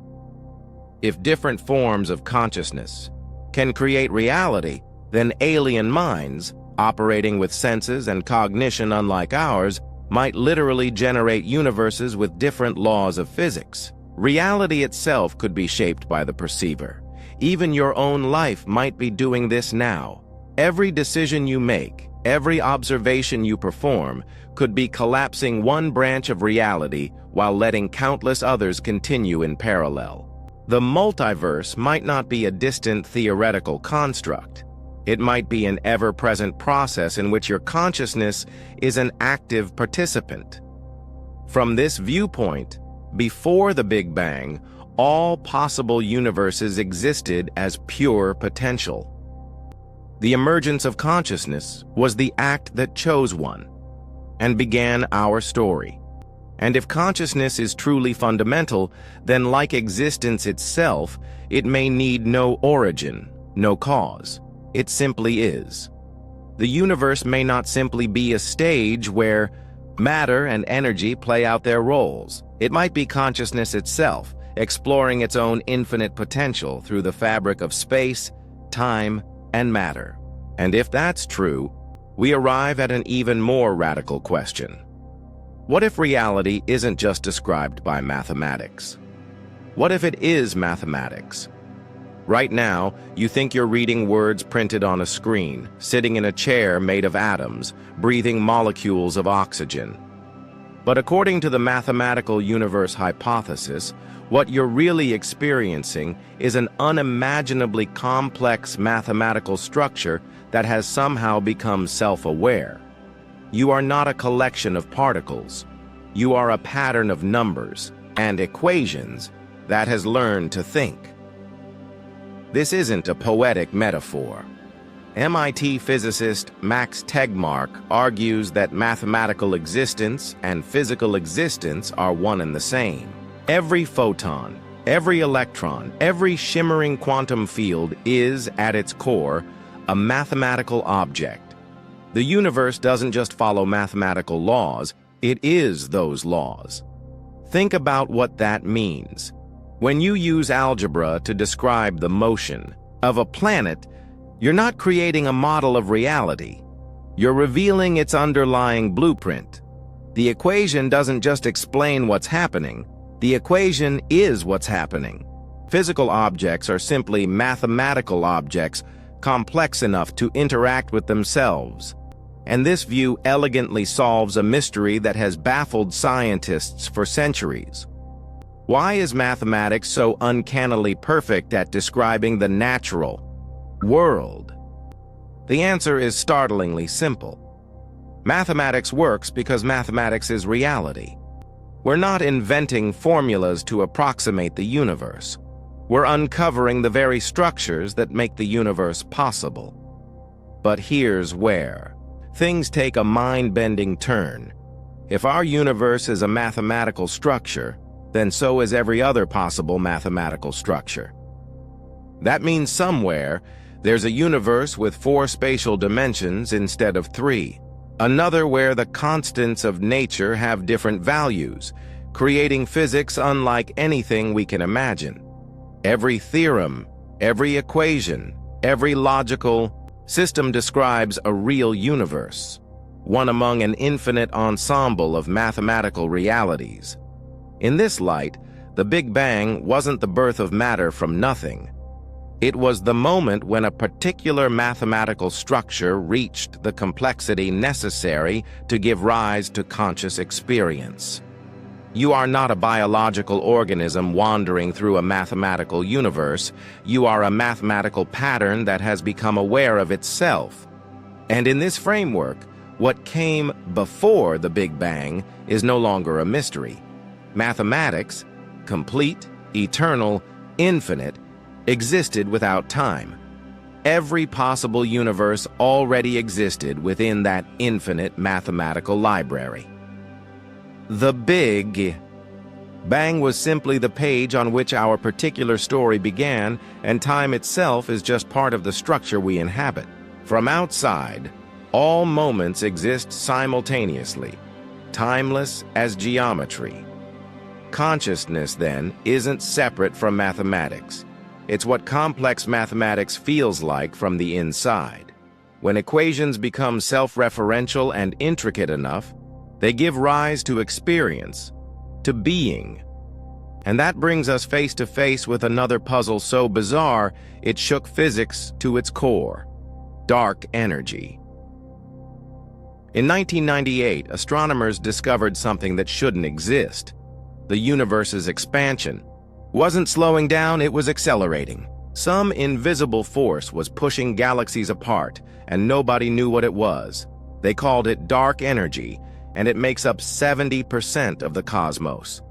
If different forms of consciousness can create reality, then alien minds, operating with senses and cognition unlike ours, might literally generate universes with different laws of physics. Reality itself could be shaped by the perceiver. Even your own life might be doing this now. Every decision you make, every observation you perform, could be collapsing one branch of reality while letting countless others continue in parallel. The multiverse might not be a distant theoretical construct. It might be an ever-present process in which your consciousness is an active participant. From this viewpoint, before the Big Bang, all possible universes existed as pure potential. The emergence of consciousness was the act that chose one and began our story. And if consciousness is truly fundamental, then like existence itself, it may need no origin, no cause. It simply is. The universe may not simply be a stage where matter and energy play out their roles. It might be consciousness itself, exploring its own infinite potential through the fabric of space, time, and matter. And if that's true, we arrive at an even more radical question. What if reality isn't just described by mathematics? What if it is mathematics? Right now, you think you're reading words printed on a screen, sitting in a chair made of atoms, breathing molecules of oxygen. But according to the mathematical universe hypothesis, what you're really experiencing is an unimaginably complex mathematical structure that has somehow become self-aware. You are not a collection of particles. You are a pattern of numbers and equations that has learned to think. This isn't a poetic metaphor. MIT physicist Max Tegmark argues that mathematical existence and physical existence are one and the same. Every photon, every electron, every shimmering quantum field is, at its core, a mathematical object. The universe doesn't just follow mathematical laws, it is those laws. Think about what that means. When you use algebra to describe the motion of a planet, you're not creating a model of reality. You're revealing its underlying blueprint. The equation doesn't just explain what's happening. The equation is what's happening. Physical objects are simply mathematical objects, complex enough to interact with themselves. And this view elegantly solves a mystery that has baffled scientists for centuries. Why is mathematics so uncannily perfect at describing the natural world? The answer is startlingly simple. Mathematics works because mathematics is reality. We're not inventing formulas to approximate the universe. We're uncovering the very structures that make the universe possible. But here's where things take a mind-bending turn. If our universe is a mathematical structure, then so is every other possible mathematical structure. That means somewhere there's a universe with 4 spatial dimensions instead of 3, another where the constants of nature have different values, creating physics unlike anything we can imagine. Every theorem, every equation, every logical system describes a real universe, one among an infinite ensemble of mathematical realities. In this light, the Big Bang wasn't the birth of matter from nothing. It was the moment when a particular mathematical structure reached the complexity necessary to give rise to conscious experience. You are not a biological organism wandering through a mathematical universe. You are a mathematical pattern that has become aware of itself. And in this framework, what came before the Big Bang is no longer a mystery. Mathematics, complete, eternal, infinite, existed without time. Every possible universe already existed within that infinite mathematical library. The Big Bang was simply the page on which our particular story began, and time itself is just part of the structure we inhabit. From outside, all moments exist simultaneously, timeless as geometry. Consciousness, then, isn't separate from mathematics. It's what complex mathematics feels like from the inside. When equations become self-referential and intricate enough, they give rise to experience, to being. And that brings us face to face with another puzzle so bizarre it shook physics to its core: dark energy. In 1998, astronomers discovered something that shouldn't exist. The universe's expansion wasn't slowing down, it was accelerating. Some invisible force was pushing galaxies apart, and nobody knew what it was. They called it dark energy, and it makes up 70% of the cosmos.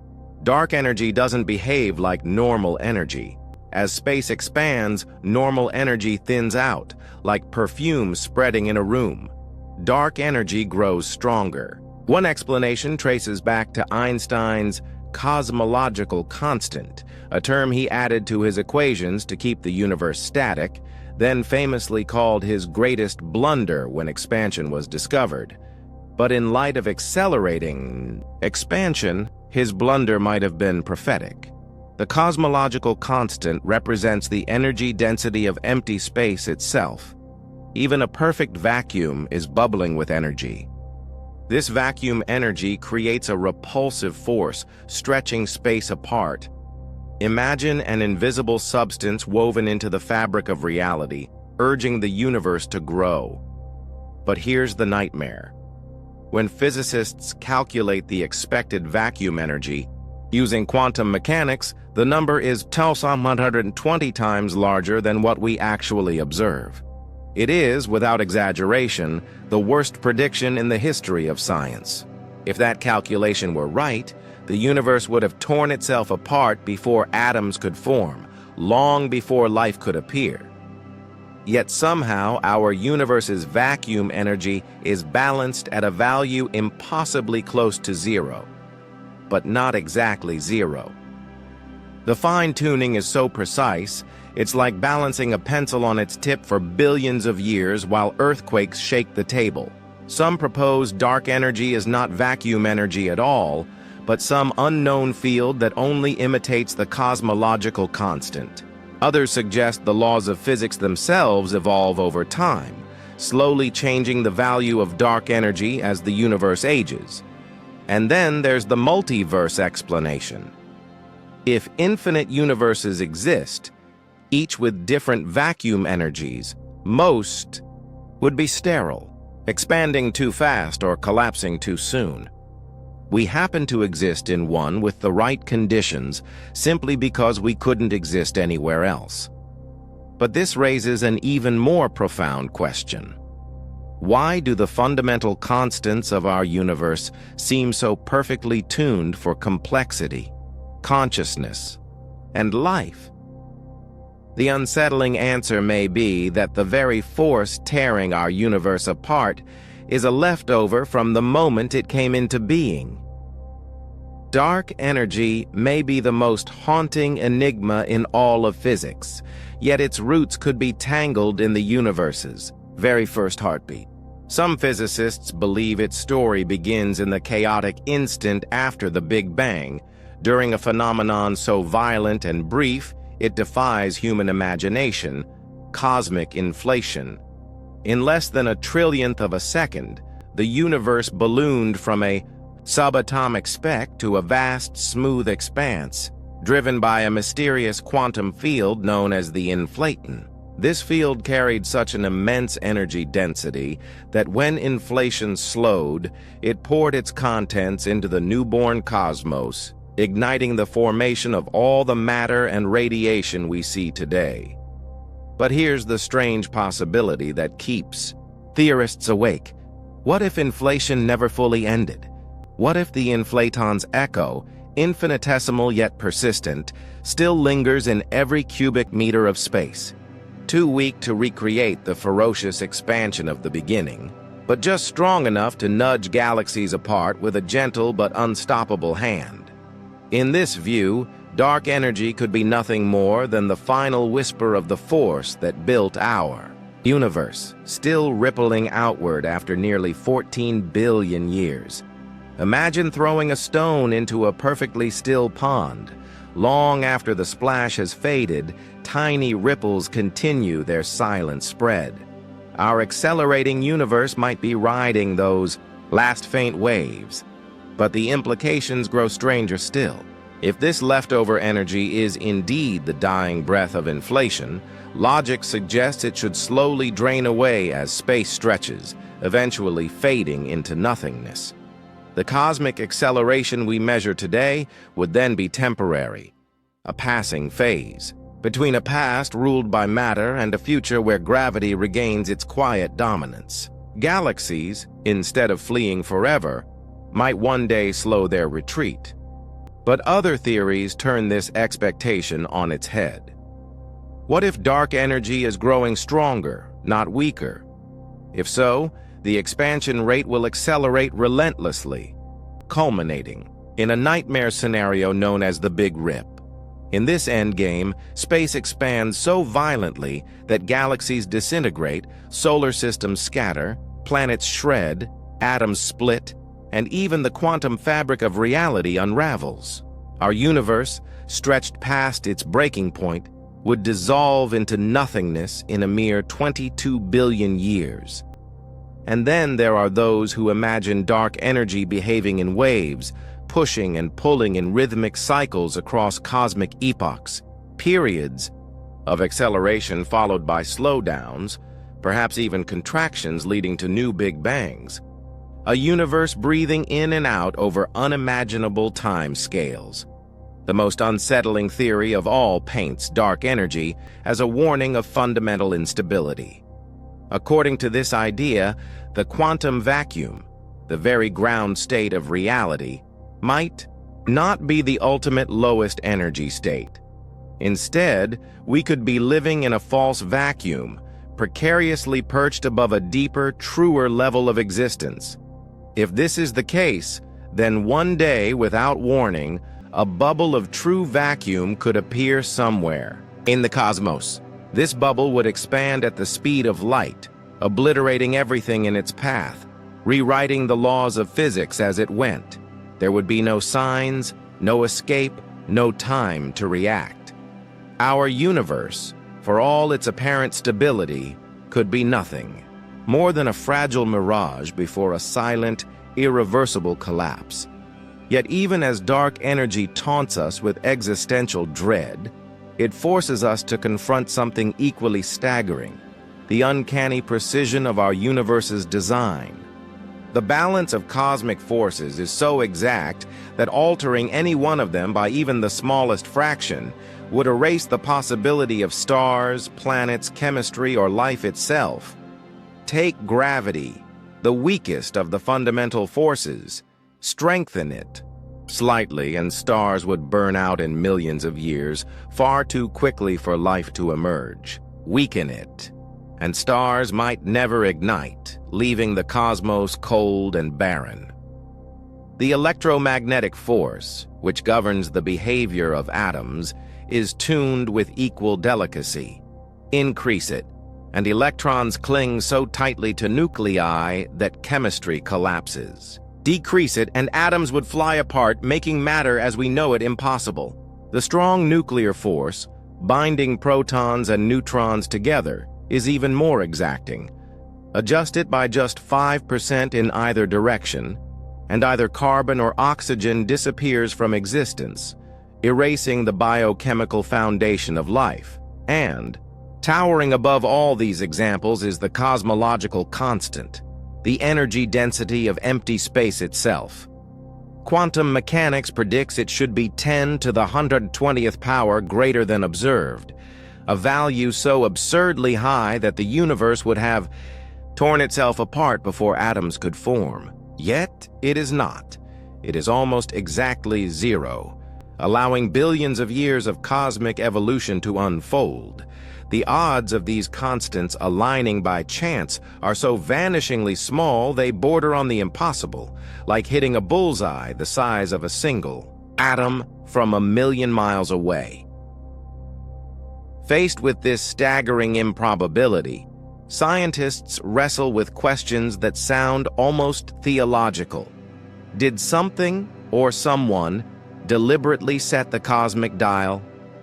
Dark energy doesn't behave like normal energy. As space expands, normal energy thins out, like perfume spreading in a room. Dark energy grows stronger. One explanation traces back to Einstein's cosmological constant, a term he added to his equations to keep the universe static, then famously called his greatest blunder when expansion was discovered. But in light of accelerating expansion, his blunder might have been prophetic. The cosmological constant represents the energy density of empty space itself. Even a perfect vacuum is bubbling with energy. This vacuum energy creates a repulsive force, stretching space apart. Imagine an invisible substance woven into the fabric of reality, urging the universe to grow. But here's the nightmare. When physicists calculate the expected vacuum energy, using quantum mechanics, the number is 120 times larger than what we actually observe. It is, without exaggeration, the worst prediction in the history of science. If that calculation were right, the universe would have torn itself apart before atoms could form, long before life could appear. Yet somehow our universe's vacuum energy is balanced at a value impossibly close to zero, but not exactly zero. The fine-tuning is so precise, it's like balancing a pencil on its tip for billions of years while earthquakes shake the table. Some propose dark energy is not vacuum energy at all, but some unknown field that only imitates the cosmological constant. Others suggest the laws of physics themselves evolve over time, slowly changing the value of dark energy as the universe ages. And then there's the multiverse explanation. If infinite universes exist, each with different vacuum energies, most would be sterile, expanding too fast or collapsing too soon. We happen to exist in one with the right conditions simply because we couldn't exist anywhere else. But this raises an even more profound question. Why do the fundamental constants of our universe seem so perfectly tuned for complexity, consciousness, and life? The unsettling answer may be that the very force tearing our universe apart is a leftover from the moment it came into being. Dark energy may be the most haunting enigma in all of physics, yet its roots could be tangled in the universe's very first heartbeat. Some physicists believe its story begins in the chaotic instant after the Big Bang, during a phenomenon so violent and brief it defies human imagination: cosmic inflation. In less than a trillionth of a second, the universe ballooned from a subatomic speck to a vast, smooth expanse, driven by a mysterious quantum field known as the inflaton. This field carried such an immense energy density that when inflation slowed, it poured its contents into the newborn cosmos, igniting the formation of all the matter and radiation we see today. But here's the strange possibility that keeps theorists awake. What if inflation never fully ended? What if the inflaton's echo, infinitesimal yet persistent, still lingers in every cubic meter of space? Too weak to recreate the ferocious expansion of the beginning, but just strong enough to nudge galaxies apart with a gentle but unstoppable hand. In this view, dark energy could be nothing more than the final whisper of the force that built our universe, still rippling outward after nearly 14 billion years. Imagine throwing a stone into a perfectly still pond. Long after the splash has faded, tiny ripples continue their silent spread. Our accelerating universe might be riding those last faint waves, but the implications grow stranger still. If this leftover energy is indeed the dying breath of inflation, logic suggests it should slowly drain away as space stretches, eventually fading into nothingness. The cosmic acceleration we measure today would then be temporary, a passing phase, between a past ruled by matter and a future where gravity regains its quiet dominance. Galaxies, instead of fleeing forever, might one day slow their retreat. But other theories turn this expectation on its head. What if dark energy is growing stronger, not weaker? If so, the expansion rate will accelerate relentlessly, culminating in a nightmare scenario known as the Big Rip. In this endgame, space expands so violently that galaxies disintegrate, solar systems scatter, planets shred, atoms split, and even the quantum fabric of reality unravels. Our universe, stretched past its breaking point, would dissolve into nothingness in a mere 22 billion years. And then there are those who imagine dark energy behaving in waves, pushing and pulling in rhythmic cycles across cosmic epochs, periods of acceleration followed by slowdowns, perhaps even contractions leading to new Big Bangs. A universe breathing in and out over unimaginable time scales. The most unsettling theory of all paints dark energy as a warning of fundamental instability. According to this idea, the quantum vacuum, the very ground state of reality, might not be the ultimate lowest energy state. Instead, we could be living in a false vacuum, precariously perched above a deeper, truer level of existence. If this is the case, then one day, without warning, a bubble of true vacuum could appear somewhere in the cosmos. This bubble would expand at the speed of light, obliterating everything in its path, rewriting the laws of physics as it went. There would be no signs, no escape, no time to react. Our universe, for all its apparent stability, could be nothing, more than a fragile mirage before a silent, irreversible collapse. Yet even as dark energy taunts us with existential dread, it forces us to confront something equally staggering, the uncanny precision of our universe's design. The balance of cosmic forces is so exact that altering any one of them by even the smallest fraction would erase the possibility of stars, planets, chemistry, or life itself. Take gravity, the weakest of the fundamental forces, strengthen it slightly, and stars would burn out in millions of years, far too quickly for life to emerge. Weaken it, and stars might never ignite, leaving the cosmos cold and barren. The electromagnetic force, which governs the behavior of atoms, is tuned with equal delicacy. Increase it, and electrons cling so tightly to nuclei that chemistry collapses. Decrease it, and atoms would fly apart, making matter as we know it impossible. The strong nuclear force, binding protons and neutrons together, is even more exacting. Adjust it by just 5% in either direction, and either carbon or oxygen disappears from existence, erasing the biochemical foundation of life. And Towering above all these examples is the cosmological constant, the energy density of empty space itself. Quantum mechanics predicts it should be 10 to the 120th power greater than observed, a value so absurdly high that the universe would have torn itself apart before atoms could form. Yet it is not. It is almost exactly zero, allowing billions of years of cosmic evolution to unfold. The odds of these constants aligning by chance are so vanishingly small they border on the impossible, like hitting a bullseye the size of a single atom from a million miles away. Faced with this staggering improbability, scientists wrestle with questions that sound almost theological. Did something or someone deliberately set the cosmic dial?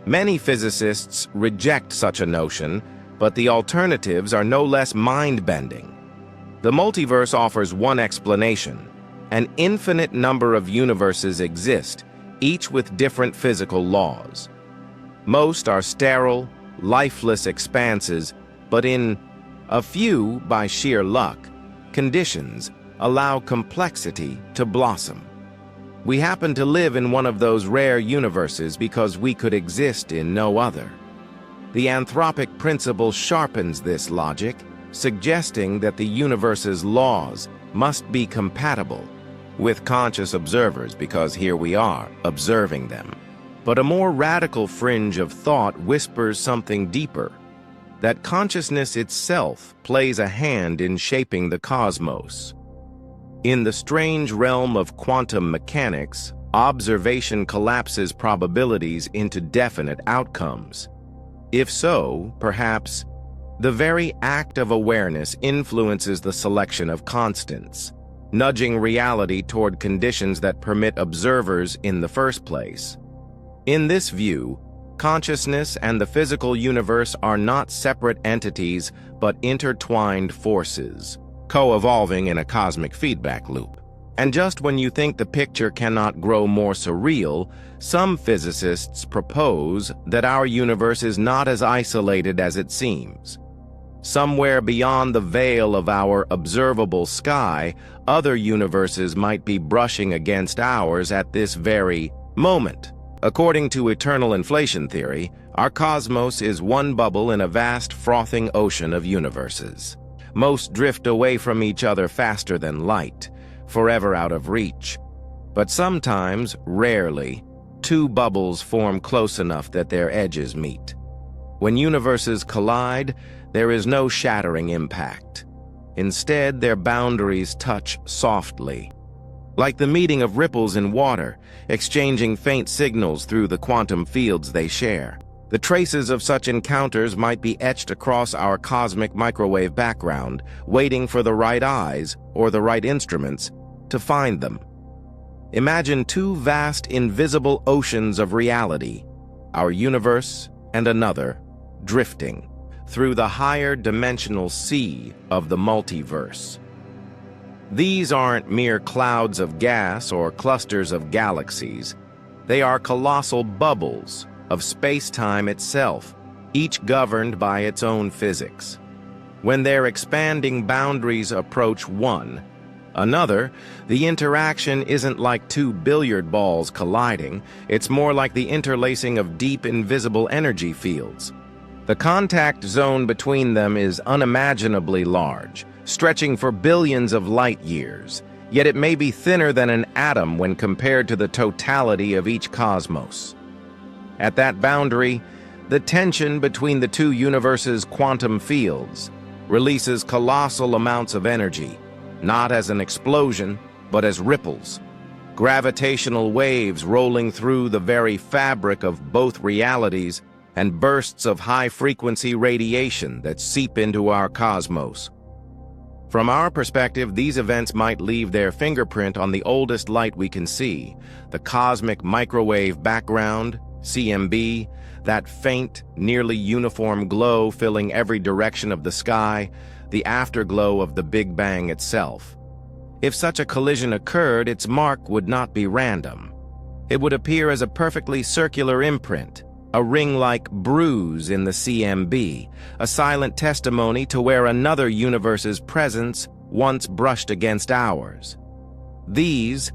Many physicists reject such a notion, but the alternatives are no less mind-bending. The multiverse offers one explanation. An infinite number of universes exist, each with different physical laws. Most are sterile, lifeless expanses, but in a few, by sheer luck, conditions allow complexity to blossom. We happen to live in one of those rare universes because we could exist in no other. The anthropic principle sharpens this logic, suggesting that the universe's laws must be compatible with conscious observers because here we are, observing them. But a more radical fringe of thought whispers something deeper, that consciousness itself plays a hand in shaping the cosmos. In the strange realm of quantum mechanics, observation collapses probabilities into definite outcomes. If so, perhaps, the very act of awareness influences the selection of constants, nudging reality toward conditions that permit observers in the first place. In this view, consciousness and the physical universe are not separate entities, but intertwined forces, co-evolving in a cosmic feedback loop. And just when you think the picture cannot grow more surreal, some physicists propose that our universe is not as isolated as it seems. Somewhere beyond the veil of our observable sky, other universes might be brushing against ours at this very moment. According to eternal inflation theory, our cosmos is one bubble in a vast frothing ocean of universes. Most drift away from each other faster than light, forever out of reach. But sometimes, rarely, two bubbles form close enough that their edges meet. When universes collide, there is no shattering impact. Instead, their boundaries touch softly, like the meeting of ripples in water, exchanging faint signals through the quantum fields they share. The traces of such encounters might be etched across our cosmic microwave background, waiting for the right eyes or the right instruments to find them. Imagine two vast, invisible oceans of reality, our universe and another, drifting through the higher dimensional sea of the multiverse. These aren't mere clouds of gas or clusters of galaxies. They are colossal bubbles of space-time itself, each governed by its own physics. When their expanding boundaries approach one another, the interaction isn't like two billiard balls colliding, it's more like the interlacing of deep invisible energy fields. The contact zone between them is unimaginably large, stretching for billions of light years, yet it may be thinner than an atom when compared to the totality of each cosmos. At that boundary, the tension between the two universes' quantum fields releases colossal amounts of energy, not as an explosion, but as ripples, gravitational waves rolling through the very fabric of both realities and bursts of high-frequency radiation that seep into our cosmos. From our perspective, these events might leave their fingerprint on the oldest light we can see, the cosmic microwave background, CMB, that faint, nearly uniform glow filling every direction of the sky, the afterglow of the Big Bang itself. If such a collision occurred, its mark would not be random. It would appear as a perfectly circular imprint, a ring-like bruise in the CMB, a silent testimony to where another universe's presence once brushed against ours. These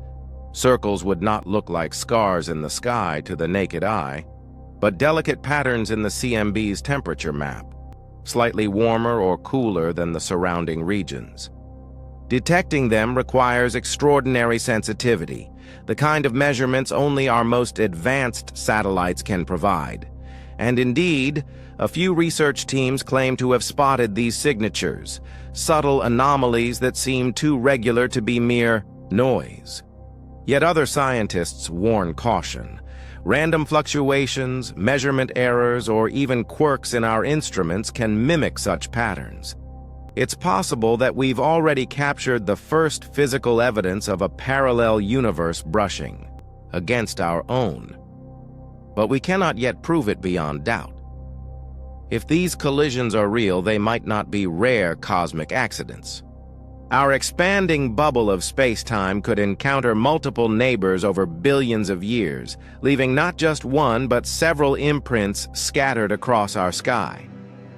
circles would not look like scars in the sky to the naked eye, but delicate patterns in the CMB's temperature map, slightly warmer or cooler than the surrounding regions. Detecting them requires extraordinary sensitivity, the kind of measurements only our most advanced satellites can provide. And indeed, a few research teams claim to have spotted these signatures, subtle anomalies that seem too regular to be mere noise. Yet other scientists warn caution. Random fluctuations, measurement errors, or even quirks in our instruments can mimic such patterns. It's possible that we've already captured the first physical evidence of a parallel universe brushing against our own. But we cannot yet prove it beyond doubt. If these collisions are real, they might not be rare cosmic accidents. Our expanding bubble of space-time could encounter multiple neighbors over billions of years, leaving not just one but several imprints scattered across our sky.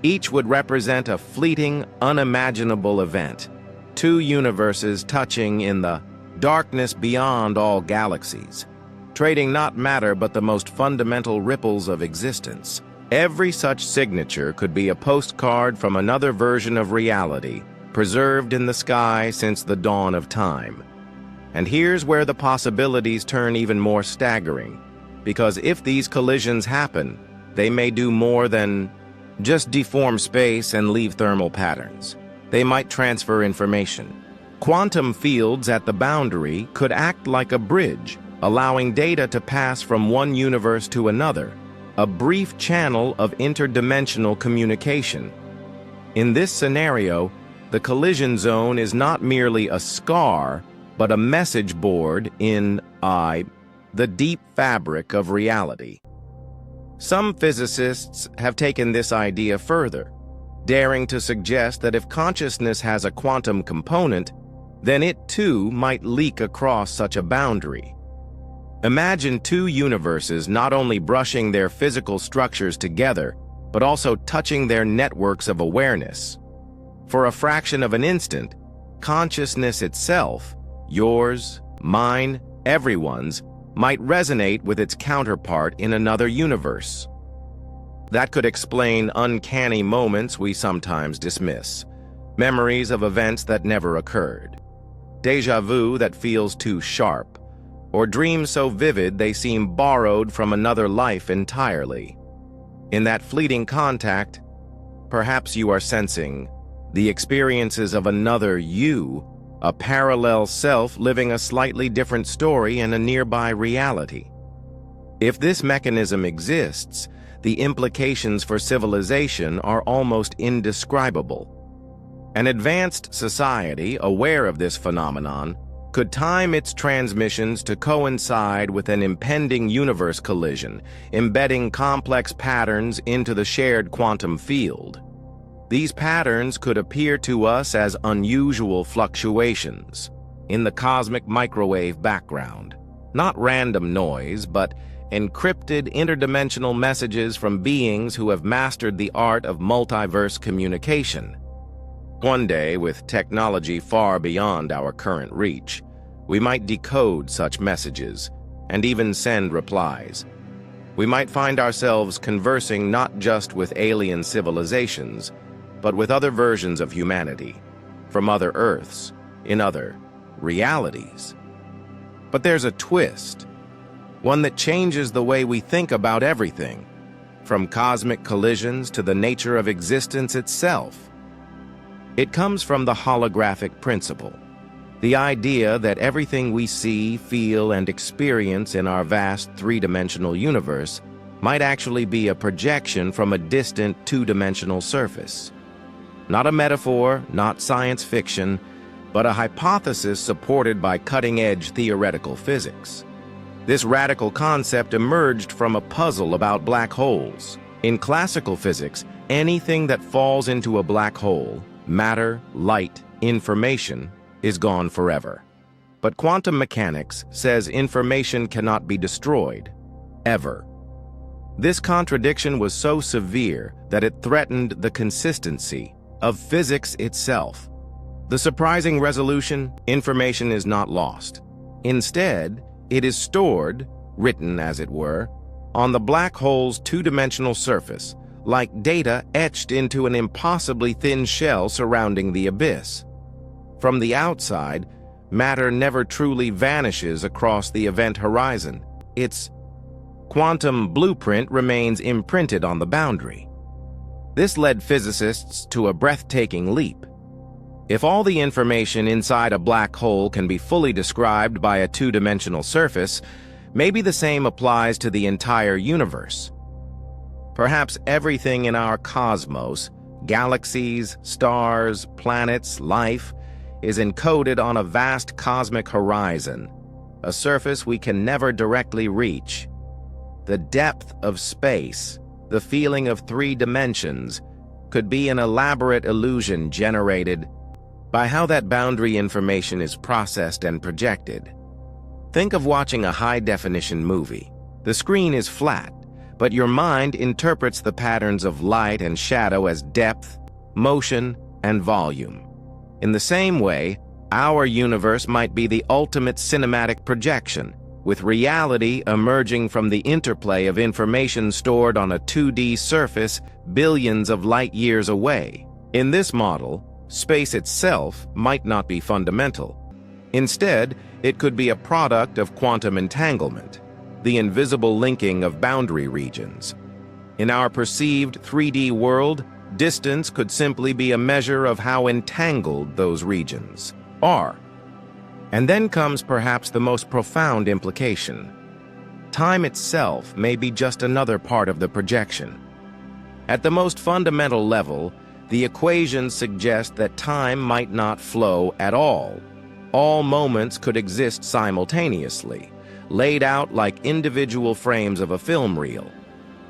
Each would represent a fleeting, unimaginable event, two universes touching in the darkness beyond all galaxies, trading not matter but the most fundamental ripples of existence. Every such signature could be a postcard from another version of reality, preserved in the sky since the dawn of time. And here's where the possibilities turn even more staggering, because if these collisions happen, they may do more than just deform space and leave thermal patterns. They might transfer information. Quantum fields at the boundary could act like a bridge, allowing data to pass from one universe to another, a brief channel of interdimensional communication. In this scenario, the collision zone is not merely a scar, but a message board in the deep fabric of reality. Some physicists have taken this idea further, daring to suggest that if consciousness has a quantum component, then it too might leak across such a boundary. Imagine two universes not only brushing their physical structures together, but also touching their networks of awareness. For a fraction of an instant, consciousness itself, yours, mine, everyone's, might resonate with its counterpart in another universe. That could explain uncanny moments we sometimes dismiss, memories of events that never occurred, déjà vu that feels too sharp, or dreams so vivid they seem borrowed from another life entirely. In that fleeting contact, perhaps you are sensing the experiences of another you, a parallel self living a slightly different story in a nearby reality. If this mechanism exists, the implications for civilization are almost indescribable. An advanced society, aware of this phenomenon, could time its transmissions to coincide with an impending universe collision, embedding complex patterns into the shared quantum field. These patterns could appear to us as unusual fluctuations in the cosmic microwave background, not random noise, but encrypted interdimensional messages from beings who have mastered the art of multiverse communication. One day, with technology far beyond our current reach, we might decode such messages and even send replies. We might find ourselves conversing not just with alien civilizations, but with other versions of humanity, from other Earths, in other realities. But there's a twist, one that changes the way we think about everything, from cosmic collisions to the nature of existence itself. It comes from the holographic principle, the idea that everything we see, feel, and experience in our vast three-dimensional universe might actually be a projection from a distant two-dimensional surface. Not a metaphor, not science fiction, but a hypothesis supported by cutting-edge theoretical physics. This radical concept emerged from a puzzle about black holes. In classical physics, anything that falls into a black hole, matter, light, information, is gone forever. But quantum mechanics says information cannot be destroyed, ever. This contradiction was so severe that it threatened the consistency of physics itself. The surprising resolution: information is not lost. Instead, it is stored, written as it were, on the black hole's two-dimensional surface, like data etched into an impossibly thin shell surrounding the abyss. From the outside, matter never truly vanishes across the event horizon. Its quantum blueprint remains imprinted on the boundary. This led physicists to a breathtaking leap. If all the information inside a black hole can be fully described by a two-dimensional surface, maybe the same applies to the entire universe. Perhaps everything in our cosmos, galaxies, stars, planets, life, is encoded on a vast cosmic horizon, a surface we can never directly reach. The depth of space, the feeling of three dimensions, could be an elaborate illusion generated by how that boundary information is processed and projected. Think of watching a high-definition movie. The screen is flat, but your mind interprets the patterns of light and shadow as depth, motion, and volume. In the same way, our universe might be the ultimate cinematic projection, with reality emerging from the interplay of information stored on a 2D surface billions of light years away. In this model, space itself might not be fundamental. Instead, it could be a product of quantum entanglement, the invisible linking of boundary regions. In our perceived 3D world, distance could simply be a measure of how entangled those regions are. And then comes perhaps the most profound implication. Time itself may be just another part of the projection. At the most fundamental level, the equations suggest that time might not flow at all. All moments could exist simultaneously, laid out like individual frames of a film reel.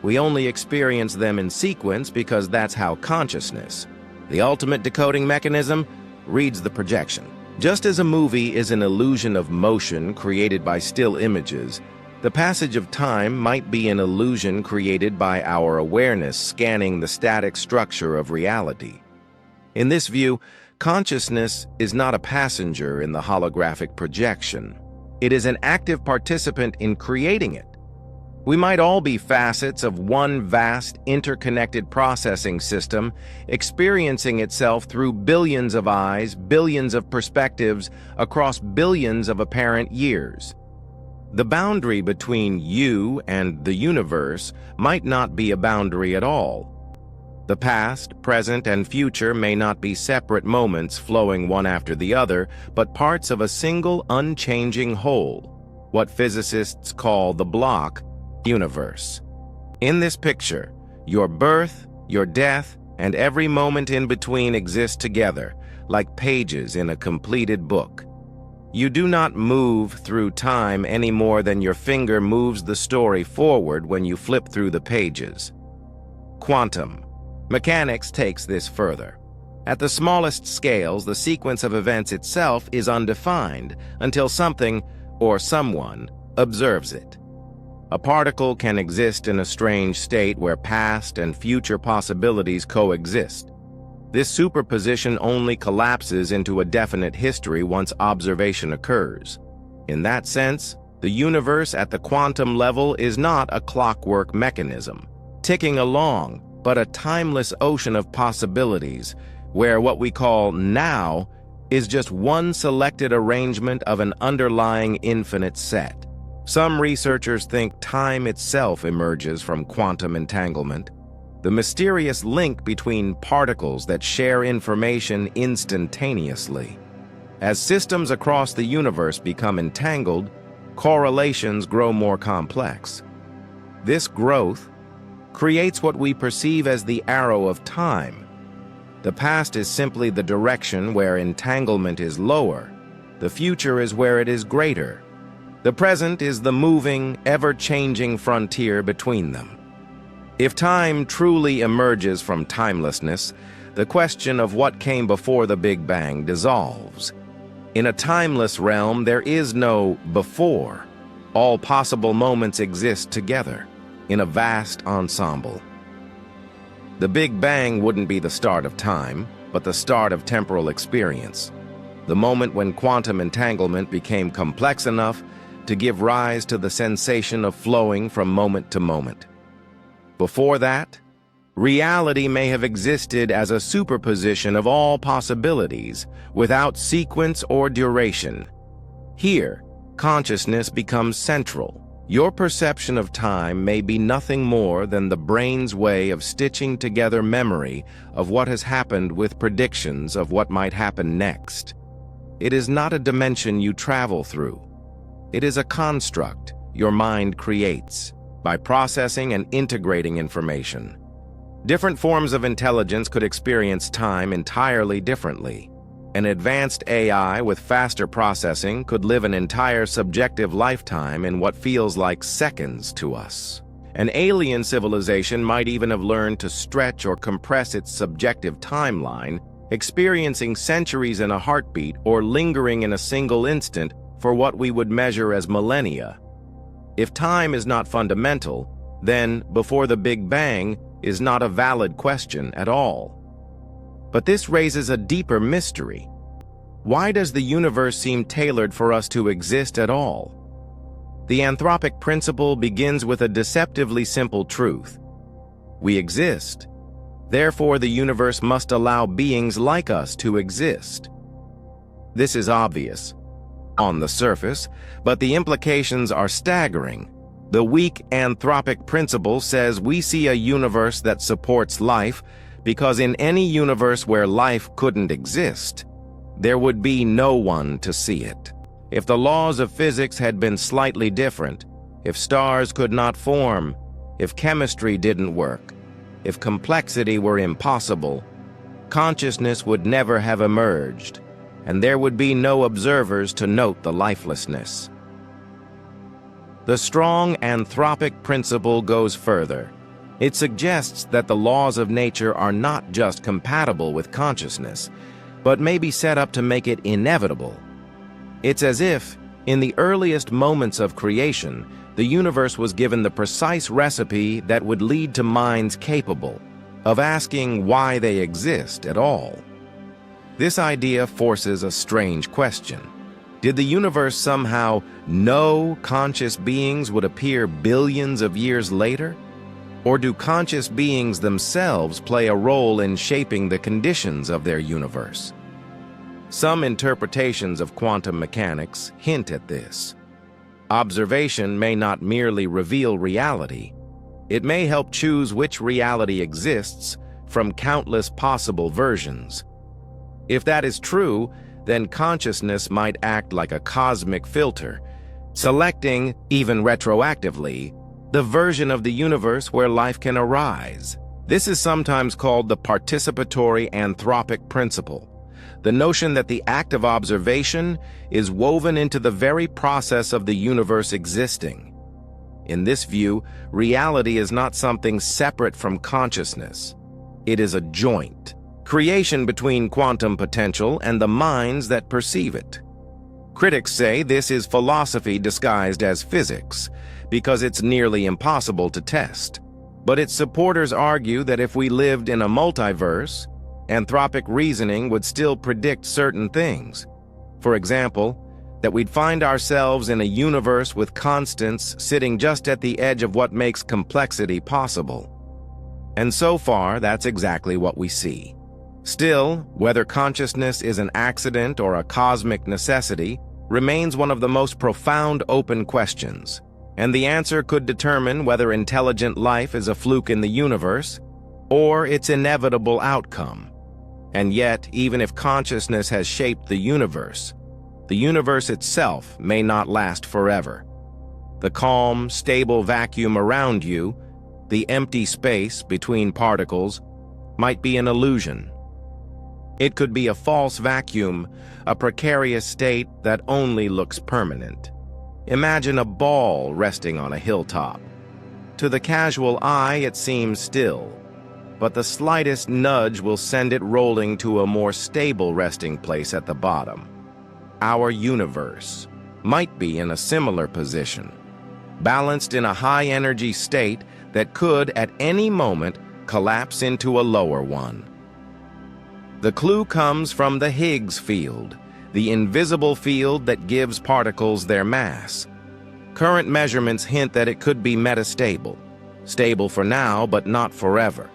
We only experience them in sequence because that's how consciousness, the ultimate decoding mechanism, reads the projection. Just as a movie is an illusion of motion created by still images, the passage of time might be an illusion created by our awareness scanning the static structure of reality. In this view, consciousness is not a passenger in the holographic projection. It is an active participant in creating it. We might all be facets of one vast, interconnected processing system, experiencing itself through billions of eyes, billions of perspectives, across billions of apparent years. The boundary between you and the universe might not be a boundary at all. The past, present, and future may not be separate moments flowing one after the other, but parts of a single, unchanging whole, what physicists call the block universe. In this picture, your birth, your death, and every moment in between exist together, like pages in a completed book. You do not move through time any more than your finger moves the story forward when you flip through the pages. Quantum mechanics takes this further. At the smallest scales, the sequence of events itself is undefined until something or someone observes it. A particle can exist in a strange state where past and future possibilities coexist. This superposition only collapses into a definite history once observation occurs. In that sense, the universe at the quantum level is not a clockwork mechanism, ticking along, but a timeless ocean of possibilities, where what we call now is just one selected arrangement of an underlying infinite set. Some researchers think time itself emerges from quantum entanglement, the mysterious link between particles that share information instantaneously. As systems across the universe become entangled, correlations grow more complex. This growth creates what we perceive as the arrow of time. The past is simply the direction where entanglement is lower. The future is where it is greater. The present is the moving, ever-changing frontier between them. If time truly emerges from timelessness, the question of what came before the Big Bang dissolves. In a timeless realm, there is no before. All possible moments exist together. in a vast ensemble. The Big Bang wouldn't be the start of time, but the start of temporal experience, the moment when quantum entanglement became complex enough to give rise to the sensation of flowing from moment to moment. Before that, reality may have existed as a superposition of all possibilities, without sequence or duration. Here, consciousness becomes central. Your perception of time may be nothing more than the brain's way of stitching together memory of what has happened with predictions of what might happen next. It is not a dimension you travel through. It is a construct your mind creates by processing and integrating information. Different forms of intelligence could experience time entirely differently. An advanced AI with faster processing could live an entire subjective lifetime in what feels like seconds to us. An alien civilization might even have learned to stretch or compress its subjective timeline, experiencing centuries in a heartbeat or lingering in a single instant for what we would measure as millennia. If time is not fundamental, then before the Big Bang is not a valid question at all. But this raises a deeper mystery. Why does the universe seem tailored for us to exist at all? The anthropic principle begins with a deceptively simple truth. We exist. Therefore, the universe must allow beings like us to exist. This is obvious on the surface, but the implications are staggering. The weak anthropic principle says we see a universe that supports life because in any universe where life couldn't exist, there would be no one to see it. If the laws of physics had been slightly different, if stars could not form, if chemistry didn't work, if complexity were impossible, consciousness would never have emerged, and there would be no observers to note the lifelessness. The strong anthropic principle goes further. It suggests that the laws of nature are not just compatible with consciousness, but may be set up to make it inevitable. It's as if, in the earliest moments of creation, the universe was given the precise recipe that would lead to minds capable of asking why they exist at all. This idea forces a strange question. Did the universe somehow know conscious beings would appear billions of years later? Or do conscious beings themselves play a role in shaping the conditions of their universe? Some interpretations of quantum mechanics hint at this. Observation may not merely reveal reality. It may help choose which reality exists from countless possible versions. If that is true, then consciousness might act like a cosmic filter, selecting, even retroactively, the version of the universe where life can arise. This is sometimes called the participatory anthropic principle, the notion that the act of observation is woven into the very process of the universe existing. In this view, reality is not something separate from consciousness. It is a joint creation between quantum potential and the minds that perceive it. Critics say this is philosophy disguised as physics, because it's nearly impossible to test. But its supporters argue that if we lived in a multiverse, anthropic reasoning would still predict certain things. For example, that we'd find ourselves in a universe with constants sitting just at the edge of what makes complexity possible. And so far, that's exactly what we see. Still, whether consciousness is an accident or a cosmic necessity remains one of the most profound open questions. And the answer could determine whether intelligent life is a fluke in the universe or its inevitable outcome. And yet, even if consciousness has shaped the universe itself may not last forever. The calm, stable vacuum around you, the empty space between particles, might be an illusion. It could be a false vacuum, a precarious state that only looks permanent. Imagine a ball resting on a hilltop. To the casual eye, it seems still, but the slightest nudge will send it rolling to a more stable resting place at the bottom. Our universe might be in a similar position, balanced in a high-energy state that could, at any moment, collapse into a lower one. The clue comes from the Higgs field, the invisible field that gives particles their mass. Current measurements hint that it could be metastable, stable for now but not forever.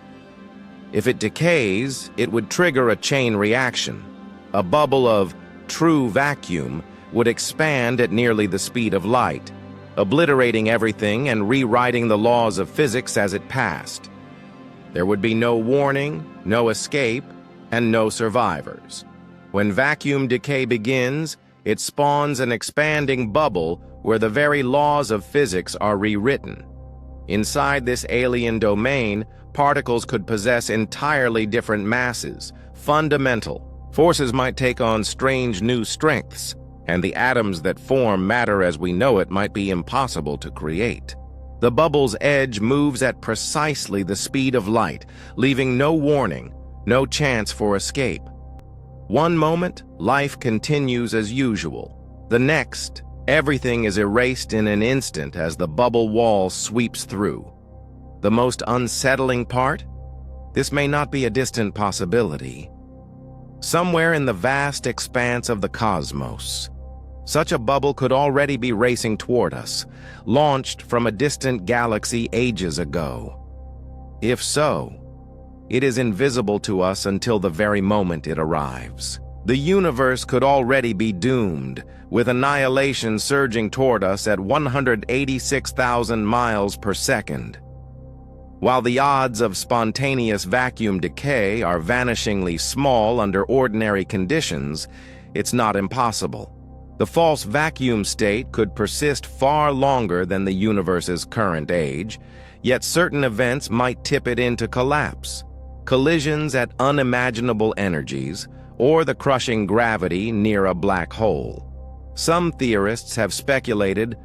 If it decays, it would trigger a chain reaction. A bubble of true vacuum would expand at nearly the speed of light, obliterating everything and rewriting the laws of physics as it passed. There would be no warning, no escape, and no survivors. When vacuum decay begins, it spawns an expanding bubble where the very laws of physics are rewritten. Inside this alien domain, particles could possess entirely different masses, fundamental. Forces might take on strange new strengths, and the atoms that form matter as we know it might be impossible to create. The bubble's edge moves at precisely the speed of light, leaving no warning, no chance for escape. One moment, life continues as usual. The next, everything is erased in an instant as the bubble wall sweeps through. The most unsettling part? This may not be a distant possibility. Somewhere in the vast expanse of the cosmos, such a bubble could already be racing toward us, launched from a distant galaxy ages ago. If so, it is invisible to us until the very moment it arrives. The universe could already be doomed, with annihilation surging toward us at 186,000 miles per second. While the odds of spontaneous vacuum decay are vanishingly small under ordinary conditions, it's not impossible. The false vacuum state could persist far longer than the universe's current age, yet certain events might tip it into collapse. Collisions at unimaginable energies, or the crushing gravity near a black hole. Some theorists have speculated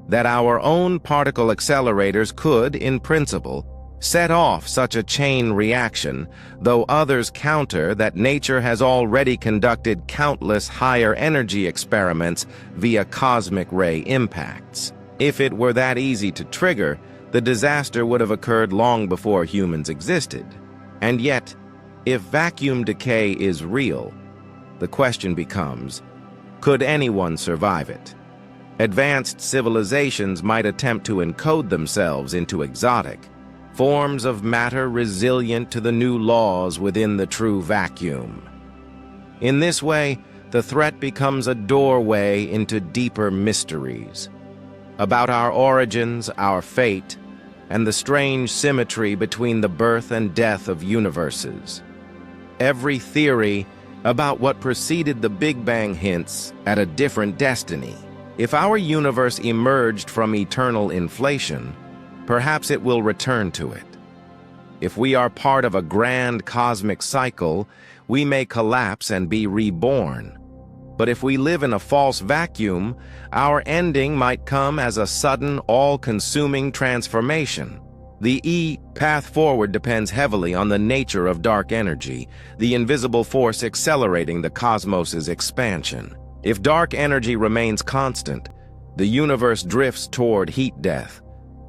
that our own particle accelerators could, in principle, set off such a chain reaction, though others counter that nature has already conducted countless higher energy experiments via cosmic ray impacts. If it were that easy to trigger, the disaster would have occurred long before humans existed. And yet, if vacuum decay is real, the question becomes, could anyone survive it? Advanced civilizations might attempt to encode themselves into exotic forms of matter resilient to the new laws within the true vacuum. In this way, the threat becomes a doorway into deeper mysteries about our origins, our fate, and the strange symmetry between the birth and death of universes. Every theory about what preceded the Big Bang hints at a different destiny. If our universe emerged from eternal inflation, perhaps it will return to it. If we are part of a grand cosmic cycle, we may collapse and be reborn. But if we live in a false vacuum, our ending might come as a sudden, all-consuming transformation. The path forward depends heavily on the nature of dark energy, the invisible force accelerating the cosmos's expansion. If dark energy remains constant, the universe drifts toward heat death,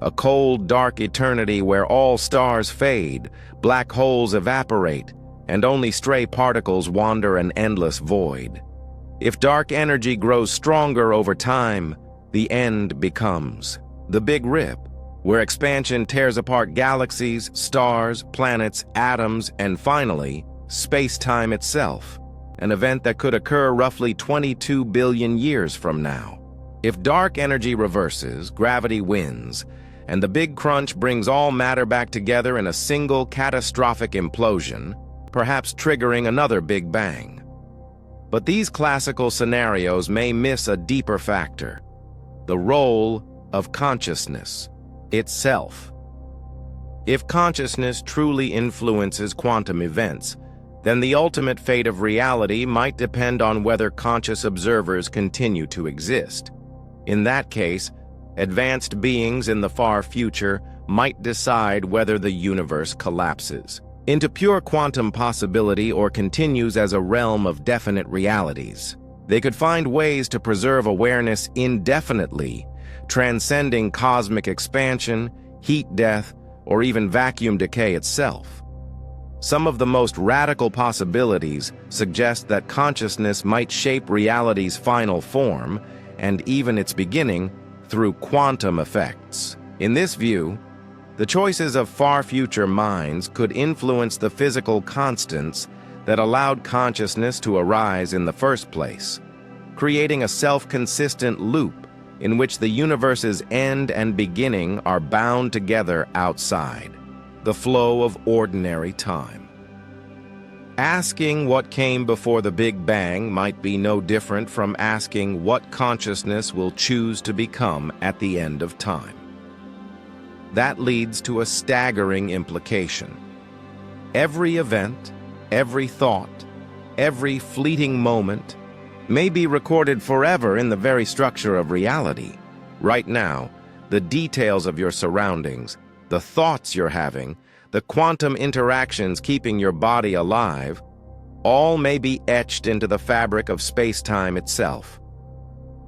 a cold, dark eternity where all stars fade, black holes evaporate, and only stray particles wander an endless void. If dark energy grows stronger over time, the end becomes the Big Rip, where expansion tears apart galaxies, stars, planets, atoms, and finally, space-time itself, an event that could occur roughly 22 billion years from now. If dark energy reverses, gravity wins, and the Big Crunch brings all matter back together in a single catastrophic implosion, perhaps triggering another Big Bang. But these classical scenarios may miss a deeper factor: the role of consciousness itself. If consciousness truly influences quantum events, then the ultimate fate of reality might depend on whether conscious observers continue to exist. In that case, advanced beings in the far future might decide whether the universe collapses into pure quantum possibility or continues as a realm of definite realities. They could find ways to preserve awareness indefinitely, transcending cosmic expansion, heat death, or even vacuum decay itself. Some of the most radical possibilities suggest that consciousness might shape reality's final form, and even its beginning, through quantum effects. In this view, the choices of far future minds could influence the physical constants that allowed consciousness to arise in the first place, creating a self-consistent loop in which the universe's end and beginning are bound together outside the flow of ordinary time. Asking what came before the Big Bang might be no different from asking what consciousness will choose to become at the end of time. That leads to a staggering implication. Every event, every thought, every fleeting moment may be recorded forever in the very structure of reality. Right now, the details of your surroundings, the thoughts you're having, the quantum interactions keeping your body alive, all may be etched into the fabric of space-time itself.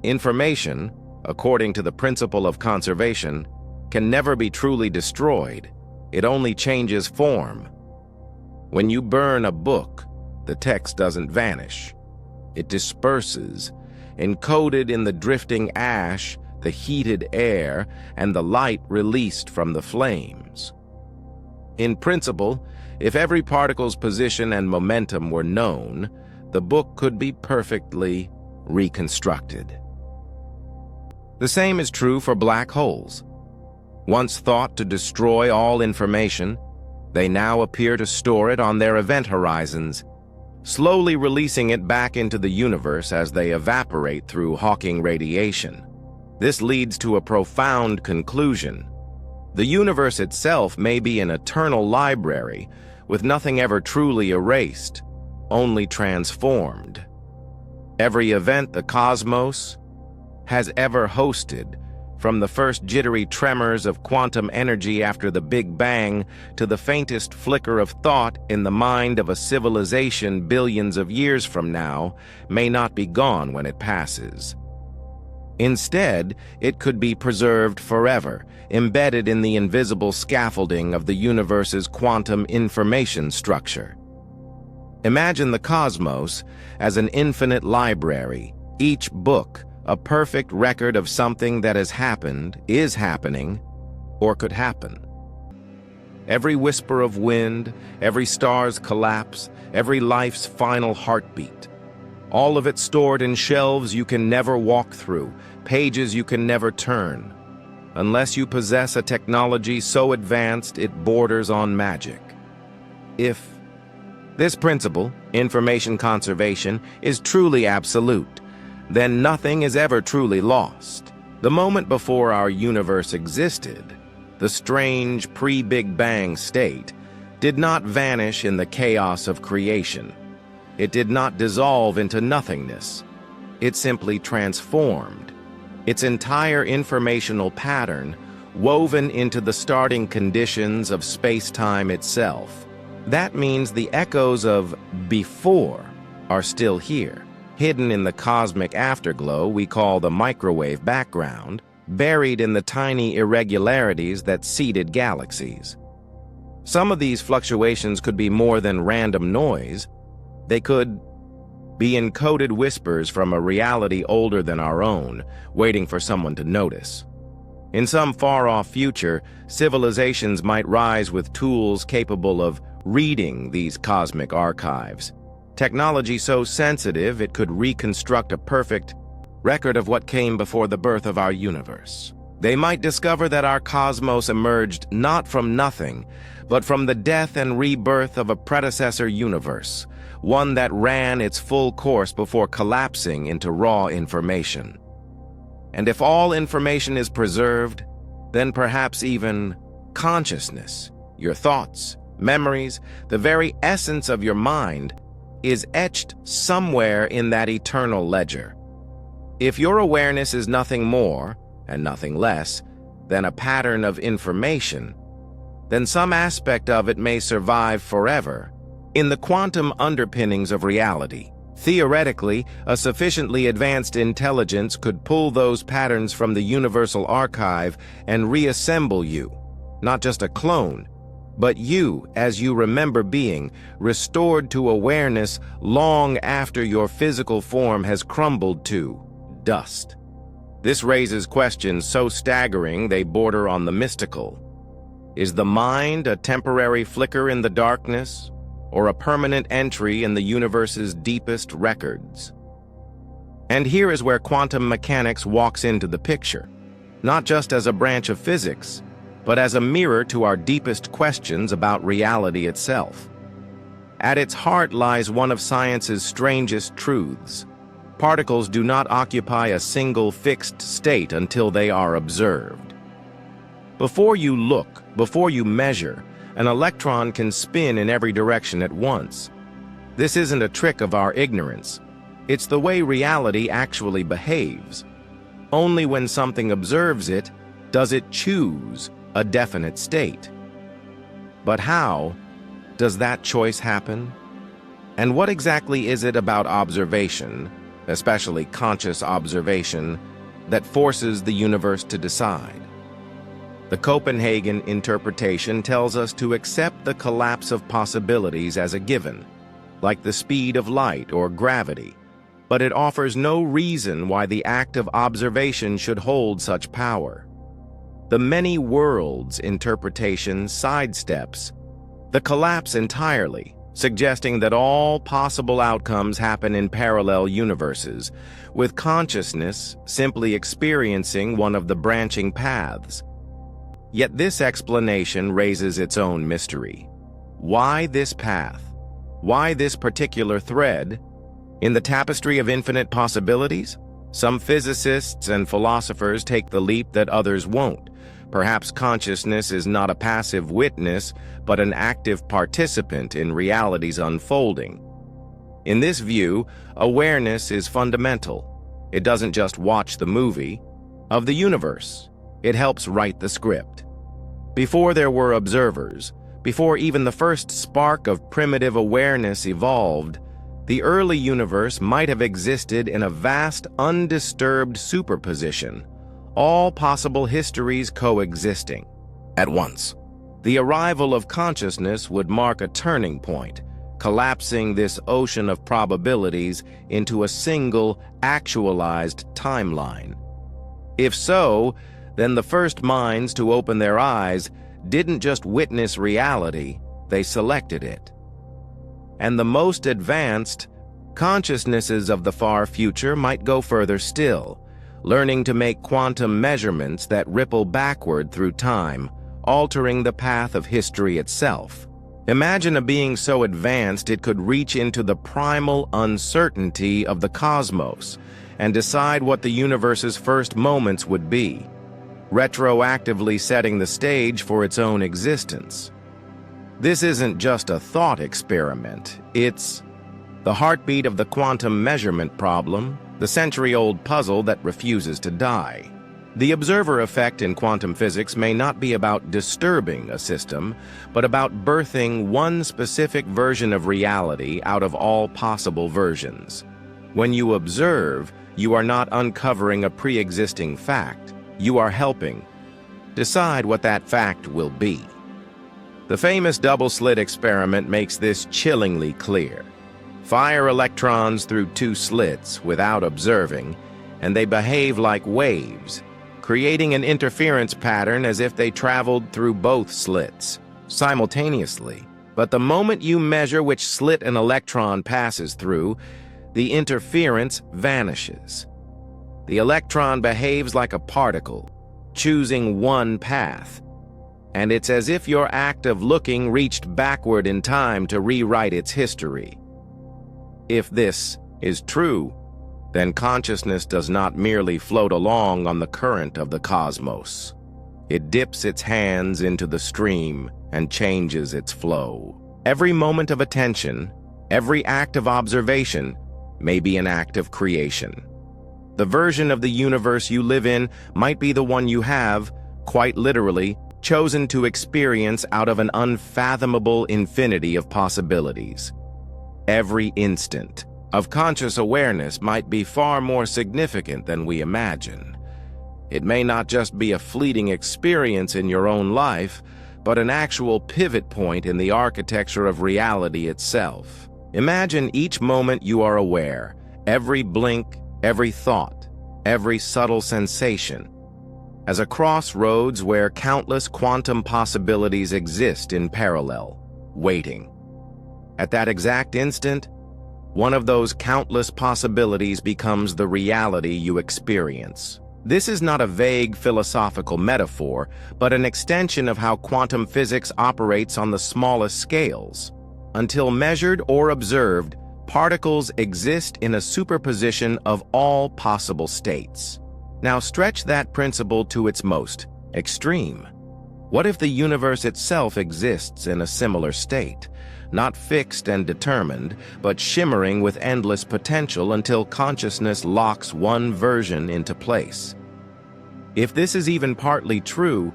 Information, according to the principle of conservation, can never be truly destroyed. It only changes form. When you burn a book, the text doesn't vanish. It disperses, encoded in the drifting ash, the heated air, and the light released from the flames. In principle, if every particle's position and momentum were known, the book could be perfectly reconstructed. The same is true for black holes. Once thought to destroy all information, they now appear to store it on their event horizons, slowly releasing it back into the universe as they evaporate through Hawking radiation. This leads to a profound conclusion. The universe itself may be an eternal library, with nothing ever truly erased, only transformed. Every event the cosmos has ever hosted, from the first jittery tremors of quantum energy after the Big Bang to the faintest flicker of thought in the mind of a civilization billions of years from now, may not be gone when it passes. Instead, it could be preserved forever, embedded in the invisible scaffolding of the universe's quantum information structure. Imagine the cosmos as an infinite library, each book a perfect record of something that has happened, is happening, or could happen. Every whisper of wind, every star's collapse, every life's final heartbeat. All of it stored in shelves you can never walk through, pages you can never turn, unless you possess a technology so advanced it borders on magic. If this principle, information conservation, is truly absolute, then nothing is ever truly lost. The moment before our universe existed, the strange pre-Big Bang state, did not vanish in the chaos of creation. It did not dissolve into nothingness. It simply transformed. Its entire informational pattern woven into the starting conditions of space-time itself. That means the echoes of before are still here, hidden in the cosmic afterglow we call the microwave background, buried in the tiny irregularities that seeded galaxies. Some of these fluctuations could be more than random noise. They could be encoded whispers from a reality older than our own, waiting for someone to notice. In some far-off future, civilizations might rise with tools capable of reading these cosmic archives. Technology so sensitive it could reconstruct a perfect record of what came before the birth of our universe. They might discover that our cosmos emerged not from nothing, but from the death and rebirth of a predecessor universe, one that ran its full course before collapsing into raw information. And if all information is preserved, then perhaps even consciousness, your thoughts, memories, the very essence of your mind, is etched somewhere in that eternal ledger. If your awareness is nothing more, and nothing less, than a pattern of information, then some aspect of it may survive forever in the quantum underpinnings of reality. Theoretically, a sufficiently advanced intelligence could pull those patterns from the universal archive and reassemble you, not just a clone, but you as you remember being, restored to awareness long after your physical form has crumbled to dust. This raises questions so staggering they border on the mystical. Is the mind a temporary flicker in the darkness, or a permanent entry in the universe's deepest records? And here is where quantum mechanics walks into the picture, not just as a branch of physics, but as a mirror to our deepest questions about reality itself. At its heart lies one of science's strangest truths. Particles do not occupy a single fixed state until they are observed. Before you look, before you measure, an electron can spin in every direction at once. This isn't a trick of our ignorance. It's the way reality actually behaves. Only when something observes it does it choose a definite state. But how does that choice happen? And what exactly is it about observation, especially conscious observation, that forces the universe to decide? The Copenhagen interpretation tells us to accept the collapse of possibilities as a given, like the speed of light or gravity, but it offers no reason why the act of observation should hold such power. The many worlds interpretation sidesteps the collapse entirely, suggesting that all possible outcomes happen in parallel universes, with consciousness simply experiencing one of the branching paths. Yet this explanation raises its own mystery. Why this path? Why this particular thread? In the tapestry of infinite possibilities, some physicists and philosophers take the leap that others won't. Perhaps consciousness is not a passive witness, but an active participant in reality's unfolding. In this view, awareness is fundamental. It doesn't just watch the movie of the universe. It helps write the script. Before there were observers, before even the first spark of primitive awareness evolved, the early universe might have existed in a vast, undisturbed superposition, all possible histories coexisting at once. The arrival of consciousness would mark a turning point, collapsing this ocean of probabilities into a single, actualized timeline. If so, then the first minds to open their eyes didn't just witness reality, they selected it. And the most advanced consciousnesses of the far future might go further still, learning to make quantum measurements that ripple backward through time, altering the path of history itself. Imagine a being so advanced it could reach into the primal uncertainty of the cosmos and decide what the universe's first moments would be, retroactively setting the stage for its own existence. This isn't just a thought experiment, it's the heartbeat of the quantum measurement problem, the century-old puzzle that refuses to die. The observer effect in quantum physics may not be about disturbing a system, but about birthing one specific version of reality out of all possible versions. When you observe, you are not uncovering a pre-existing fact. You are helping decide what that fact will be. The famous double-slit experiment makes this chillingly clear. Fire electrons through two slits without observing, and they behave like waves, creating an interference pattern as if they traveled through both slits simultaneously. But the moment you measure which slit an electron passes through, the interference vanishes. The electron behaves like a particle, choosing one path, and it's as if your act of looking reached backward in time to rewrite its history. If this is true, then consciousness does not merely float along on the current of the cosmos. It dips its hands into the stream and changes its flow. Every moment of attention, every act of observation, may be an act of creation. The version of the universe you live in might be the one you have, quite literally, chosen to experience out of an unfathomable infinity of possibilities. Every instant, of conscious awareness might be far more significant than we imagine. It may not just be a fleeting experience in your own life, but an actual pivot point in the architecture of reality itself. Imagine each moment you are aware, every blink, every thought, every subtle sensation, as a crossroads where countless quantum possibilities exist in parallel, waiting. At that exact instant, one of those countless possibilities becomes the reality you experience. This is not a vague philosophical metaphor, but an extension of how quantum physics operates on the smallest scales. Until measured or observed, particles exist in a superposition of all possible states. Now stretch that principle to its most extreme. What if the universe itself exists in a similar state, not fixed and determined, but shimmering with endless potential until consciousness locks one version into place? If this is even partly true,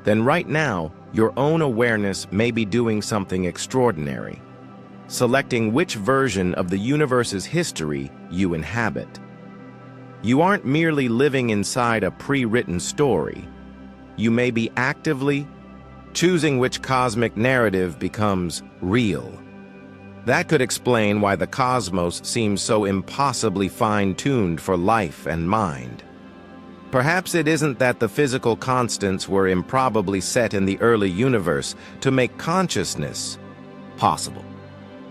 then right now, your own awareness may be doing something extraordinary, selecting which version of the universe's history you inhabit. You aren't merely living inside a pre-written story. You may be actively choosing which cosmic narrative becomes real. That could explain why the cosmos seems so impossibly fine-tuned for life and mind. Perhaps it isn't that the physical constants were improbably set in the early universe to make consciousness possible.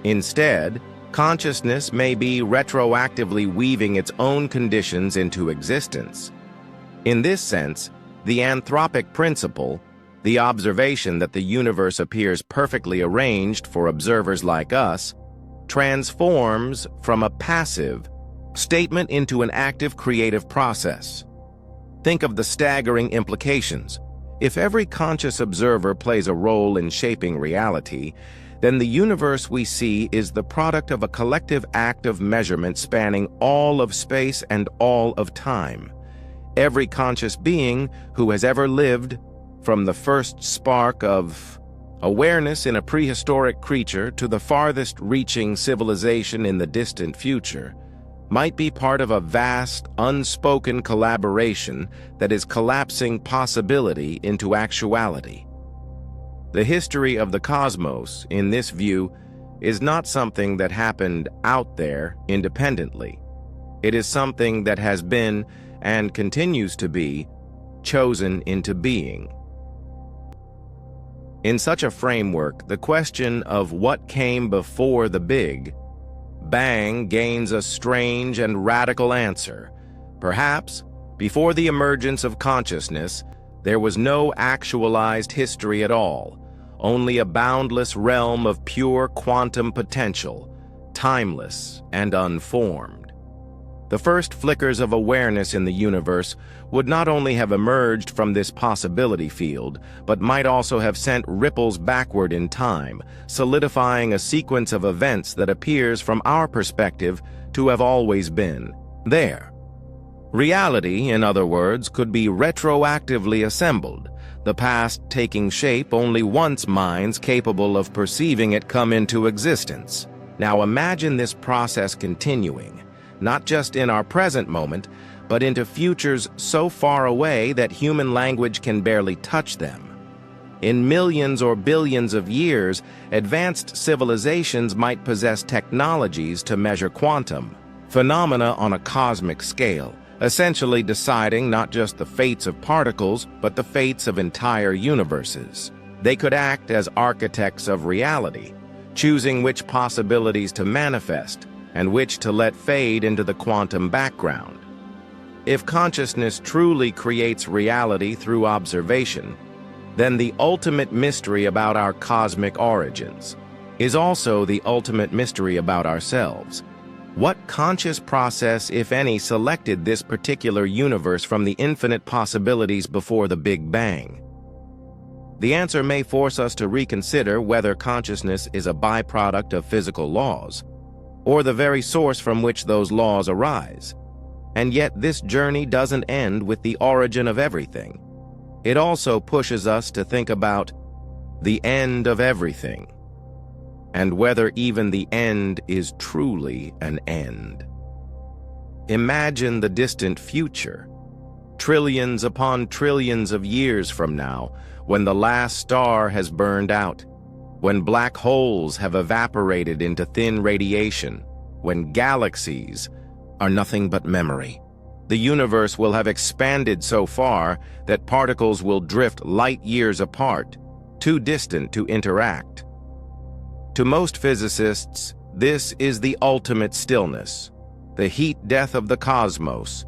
Instead, consciousness may be retroactively weaving its own conditions into existence. In this sense, the anthropic principle, the observation that the universe appears perfectly arranged for observers like us, transforms from a passive statement into an active creative process. Think of the staggering implications. If every conscious observer plays a role in shaping reality, then the universe we see is the product of a collective act of measurement spanning all of space and all of time. Every conscious being who has ever lived, from the first spark of awareness in a prehistoric creature to the farthest-reaching civilization in the distant future, might be part of a vast, unspoken collaboration that is collapsing possibility into actuality. The history of the cosmos, in this view, is not something that happened out there independently. It is something that has been, and continues to be, chosen into being. In such a framework, the question of what came before the Big Bang gains a strange and radical answer. Perhaps, before the emergence of consciousness, there was no actualized history at all, only a boundless realm of pure quantum potential, timeless and unformed. The first flickers of awareness in the universe would not only have emerged from this possibility field, but might also have sent ripples backward in time, solidifying a sequence of events that appears from our perspective to have always been there. Reality, in other words, could be retroactively assembled, the past taking shape only once minds capable of perceiving it come into existence. Now imagine this process continuing, not just in our present moment, but into futures so far away that human language can barely touch them. In millions or billions of years, advanced civilizations might possess technologies to measure quantum phenomena on a cosmic scale, essentially deciding not just the fates of particles, but the fates of entire universes. They could act as architects of reality, choosing which possibilities to manifest and which to let fade into the quantum background. If consciousness truly creates reality through observation, then the ultimate mystery about our cosmic origins is also the ultimate mystery about ourselves. What conscious process, if any, selected this particular universe from the infinite possibilities before the Big Bang? The answer may force us to reconsider whether consciousness is a byproduct of physical laws, or the very source from which those laws arise. And yet this journey doesn't end with the origin of everything. It also pushes us to think about the end of everything. and whether even the end is truly an end. Imagine the distant future, trillions upon trillions of years from now, when the last star has burned out, when black holes have evaporated into thin radiation, when galaxies are nothing but memory. The universe will have expanded so far that particles will drift light years apart, too distant to interact. To most physicists, this is the ultimate stillness, the heat death of the cosmos,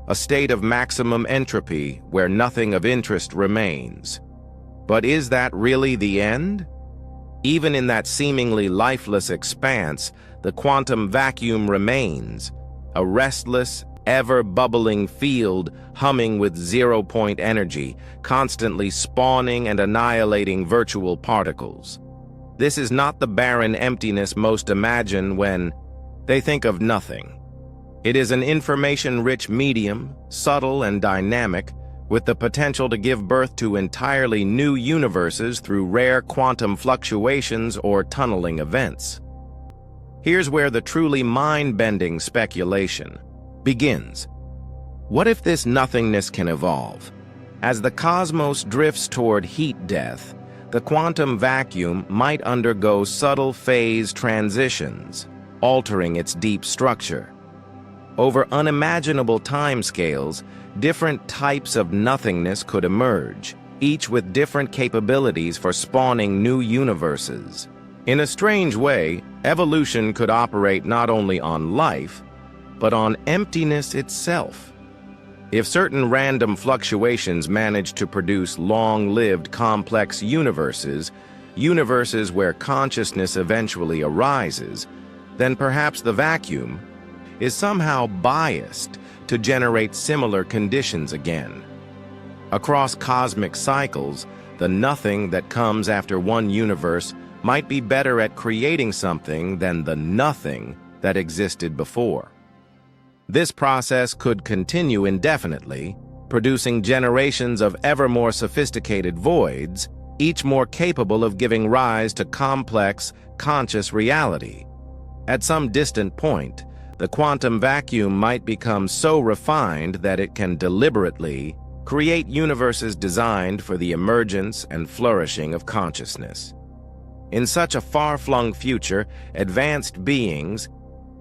a state of maximum entropy where nothing of interest remains. But is that really the end? Even in that seemingly lifeless expanse, the quantum vacuum remains, a restless, ever-bubbling field humming with zero-point energy, constantly spawning and annihilating virtual particles. This is not the barren emptiness most imagine when they think of nothing. It is an information-rich medium, subtle and dynamic, with the potential to give birth to entirely new universes through rare quantum fluctuations or tunneling events. Here's where the truly mind-bending speculation begins. What if this nothingness can evolve? As the cosmos drifts toward heat death, the quantum vacuum might undergo subtle phase transitions, altering its deep structure. Over unimaginable timescales, different types of nothingness could emerge, each with different capabilities for spawning new universes. In a strange way, evolution could operate not only on life, but on emptiness itself. If certain random fluctuations manage to produce long-lived complex universes where consciousness eventually arises, then perhaps the vacuum is somehow biased to generate similar conditions again. Across cosmic cycles, the nothing that comes after one universe might be better at creating something than the nothing that existed before. This process could continue indefinitely, producing generations of ever more sophisticated voids, each more capable of giving rise to complex, conscious reality. At some distant point, the quantum vacuum might become so refined that it can deliberately create universes designed for the emergence and flourishing of consciousness. In such a far-flung future, advanced beings,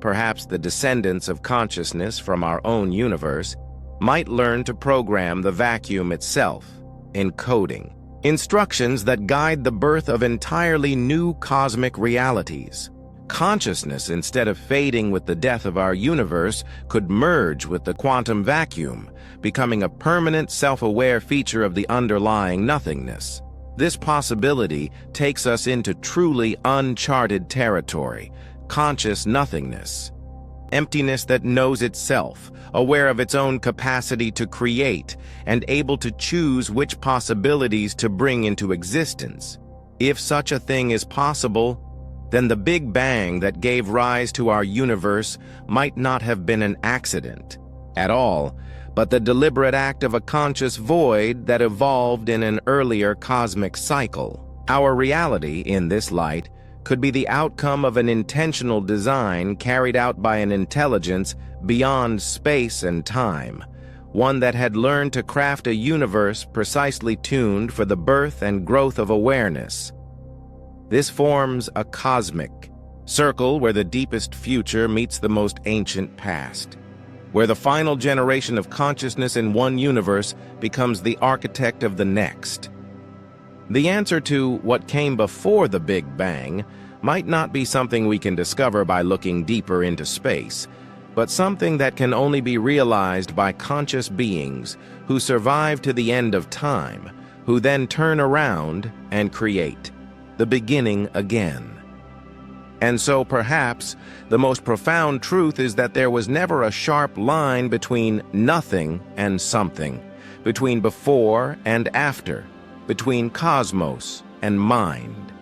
perhaps the descendants of consciousness from our own universe, might learn to program the vacuum itself, encoding instructions that guide the birth of entirely new cosmic realities. Consciousness, instead of fading with the death of our universe, could merge with the quantum vacuum, becoming a permanent self-aware feature of the underlying nothingness. This possibility takes us into truly uncharted territory, conscious nothingness. Emptiness that knows itself, aware of its own capacity to create, and able to choose which possibilities to bring into existence. If such a thing is possible, then the Big Bang that gave rise to our universe might not have been an accident at all, but the deliberate act of a conscious void that evolved in an earlier cosmic cycle. Our reality, in this light, could be the outcome of an intentional design carried out by an intelligence beyond space and time, one that had learned to craft a universe precisely tuned for the birth and growth of awareness. This forms a cosmic circle where the deepest future meets the most ancient past, where the final generation of consciousness in one universe becomes the architect of the next. The answer to what came before the Big Bang might not be something we can discover by looking deeper into space, but something that can only be realized by conscious beings who survive to the end of time, who then turn around and create the beginning again. And so perhaps the most profound truth is that there was never a sharp line between nothing and something, between before and after, between cosmos and mind.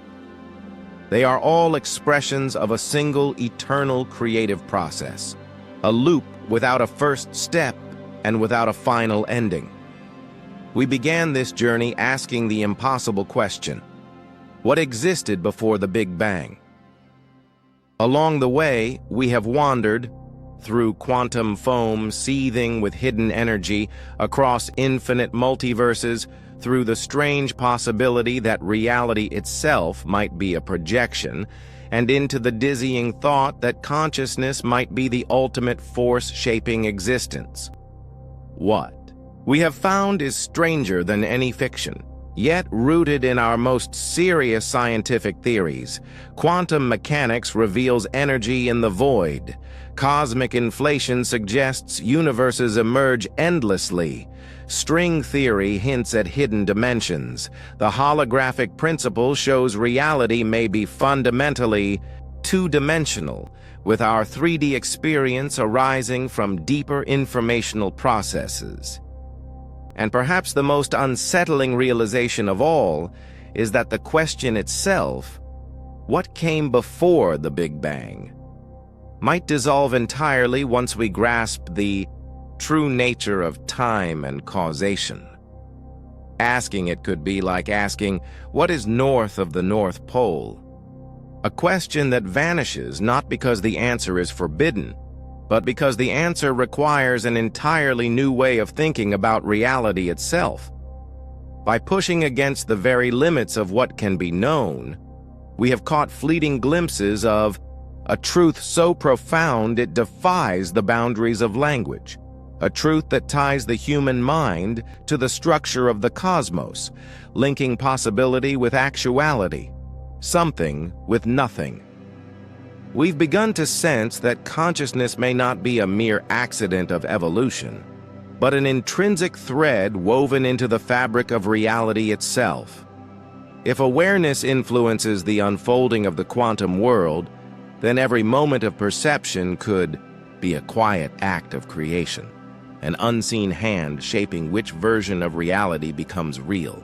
They are all expressions of a single eternal creative process, a loop without a first step and without a final ending. We began this journey asking the impossible question: what existed before the Big Bang? Along the way, we have wandered through quantum foam seething with hidden energy, across infinite multiverses, through the strange possibility that reality itself might be a projection, and into the dizzying thought that consciousness might be the ultimate force shaping existence. What we have found is stranger than any fiction, yet rooted in our most serious scientific theories. Quantum mechanics reveals energy in the void. Cosmic inflation suggests universes emerge endlessly. String theory hints at hidden dimensions. The holographic principle shows reality may be fundamentally two-dimensional, with our 3D experience arising from deeper informational processes. And perhaps the most unsettling realization of all is that the question itself, what came before the Big Bang, might dissolve entirely once we grasp the true nature of time and causation. Asking it could be like asking, what is north of the North Pole? A question that vanishes not because the answer is forbidden, but because the answer requires an entirely new way of thinking about reality itself. By pushing against the very limits of what can be known, we have caught fleeting glimpses of a truth so profound it defies the boundaries of language, a truth that ties the human mind to the structure of the cosmos, linking possibility with actuality, something with nothing. We've begun to sense that consciousness may not be a mere accident of evolution, but an intrinsic thread woven into the fabric of reality itself. If awareness influences the unfolding of the quantum world, then every moment of perception could be a quiet act of creation, an unseen hand shaping which version of reality becomes real.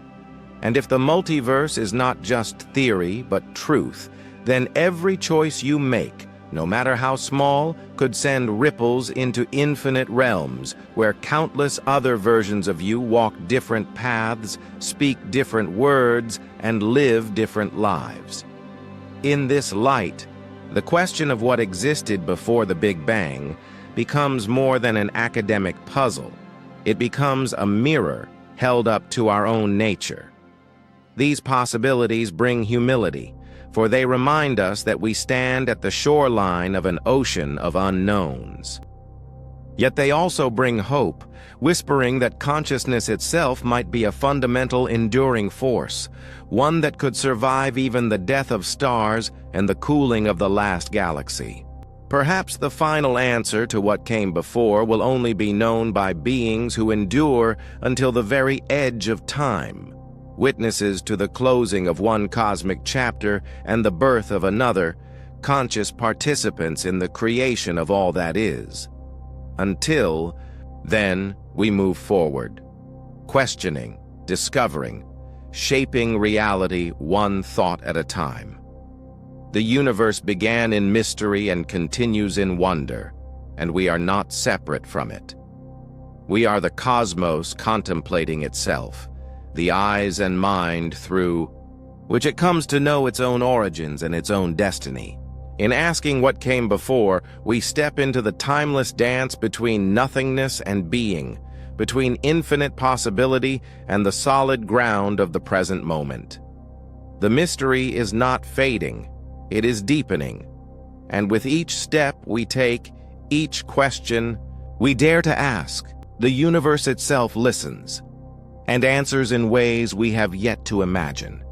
And if the multiverse is not just theory but truth, then every choice you make, no matter how small, could send ripples into infinite realms where countless other versions of you walk different paths, speak different words, and live different lives. In this light, the question of what existed before the Big Bang becomes more than an academic puzzle. It becomes a mirror held up to our own nature. These possibilities bring humility, for they remind us that we stand at the shoreline of an ocean of unknowns. Yet they also bring hope, whispering that consciousness itself might be a fundamental enduring force, one that could survive even the death of stars and the cooling of the last galaxy. Perhaps the final answer to what came before will only be known by beings who endure until the very edge of time, witnesses to the closing of one cosmic chapter and the birth of another, conscious participants in the creation of all that is. Until then, we move forward, questioning, discovering, shaping reality one thought at a time. The universe began in mystery and continues in wonder, and we are not separate from it. We are the cosmos contemplating itself, the eyes and mind through which it comes to know its own origins and its own destiny. In asking what came before, we step into the timeless dance between nothingness and being, between infinite possibility and the solid ground of the present moment. The mystery is not fading, it is deepening, and with each step we take, each question we dare to ask, the universe itself listens and answers in ways we have yet to imagine.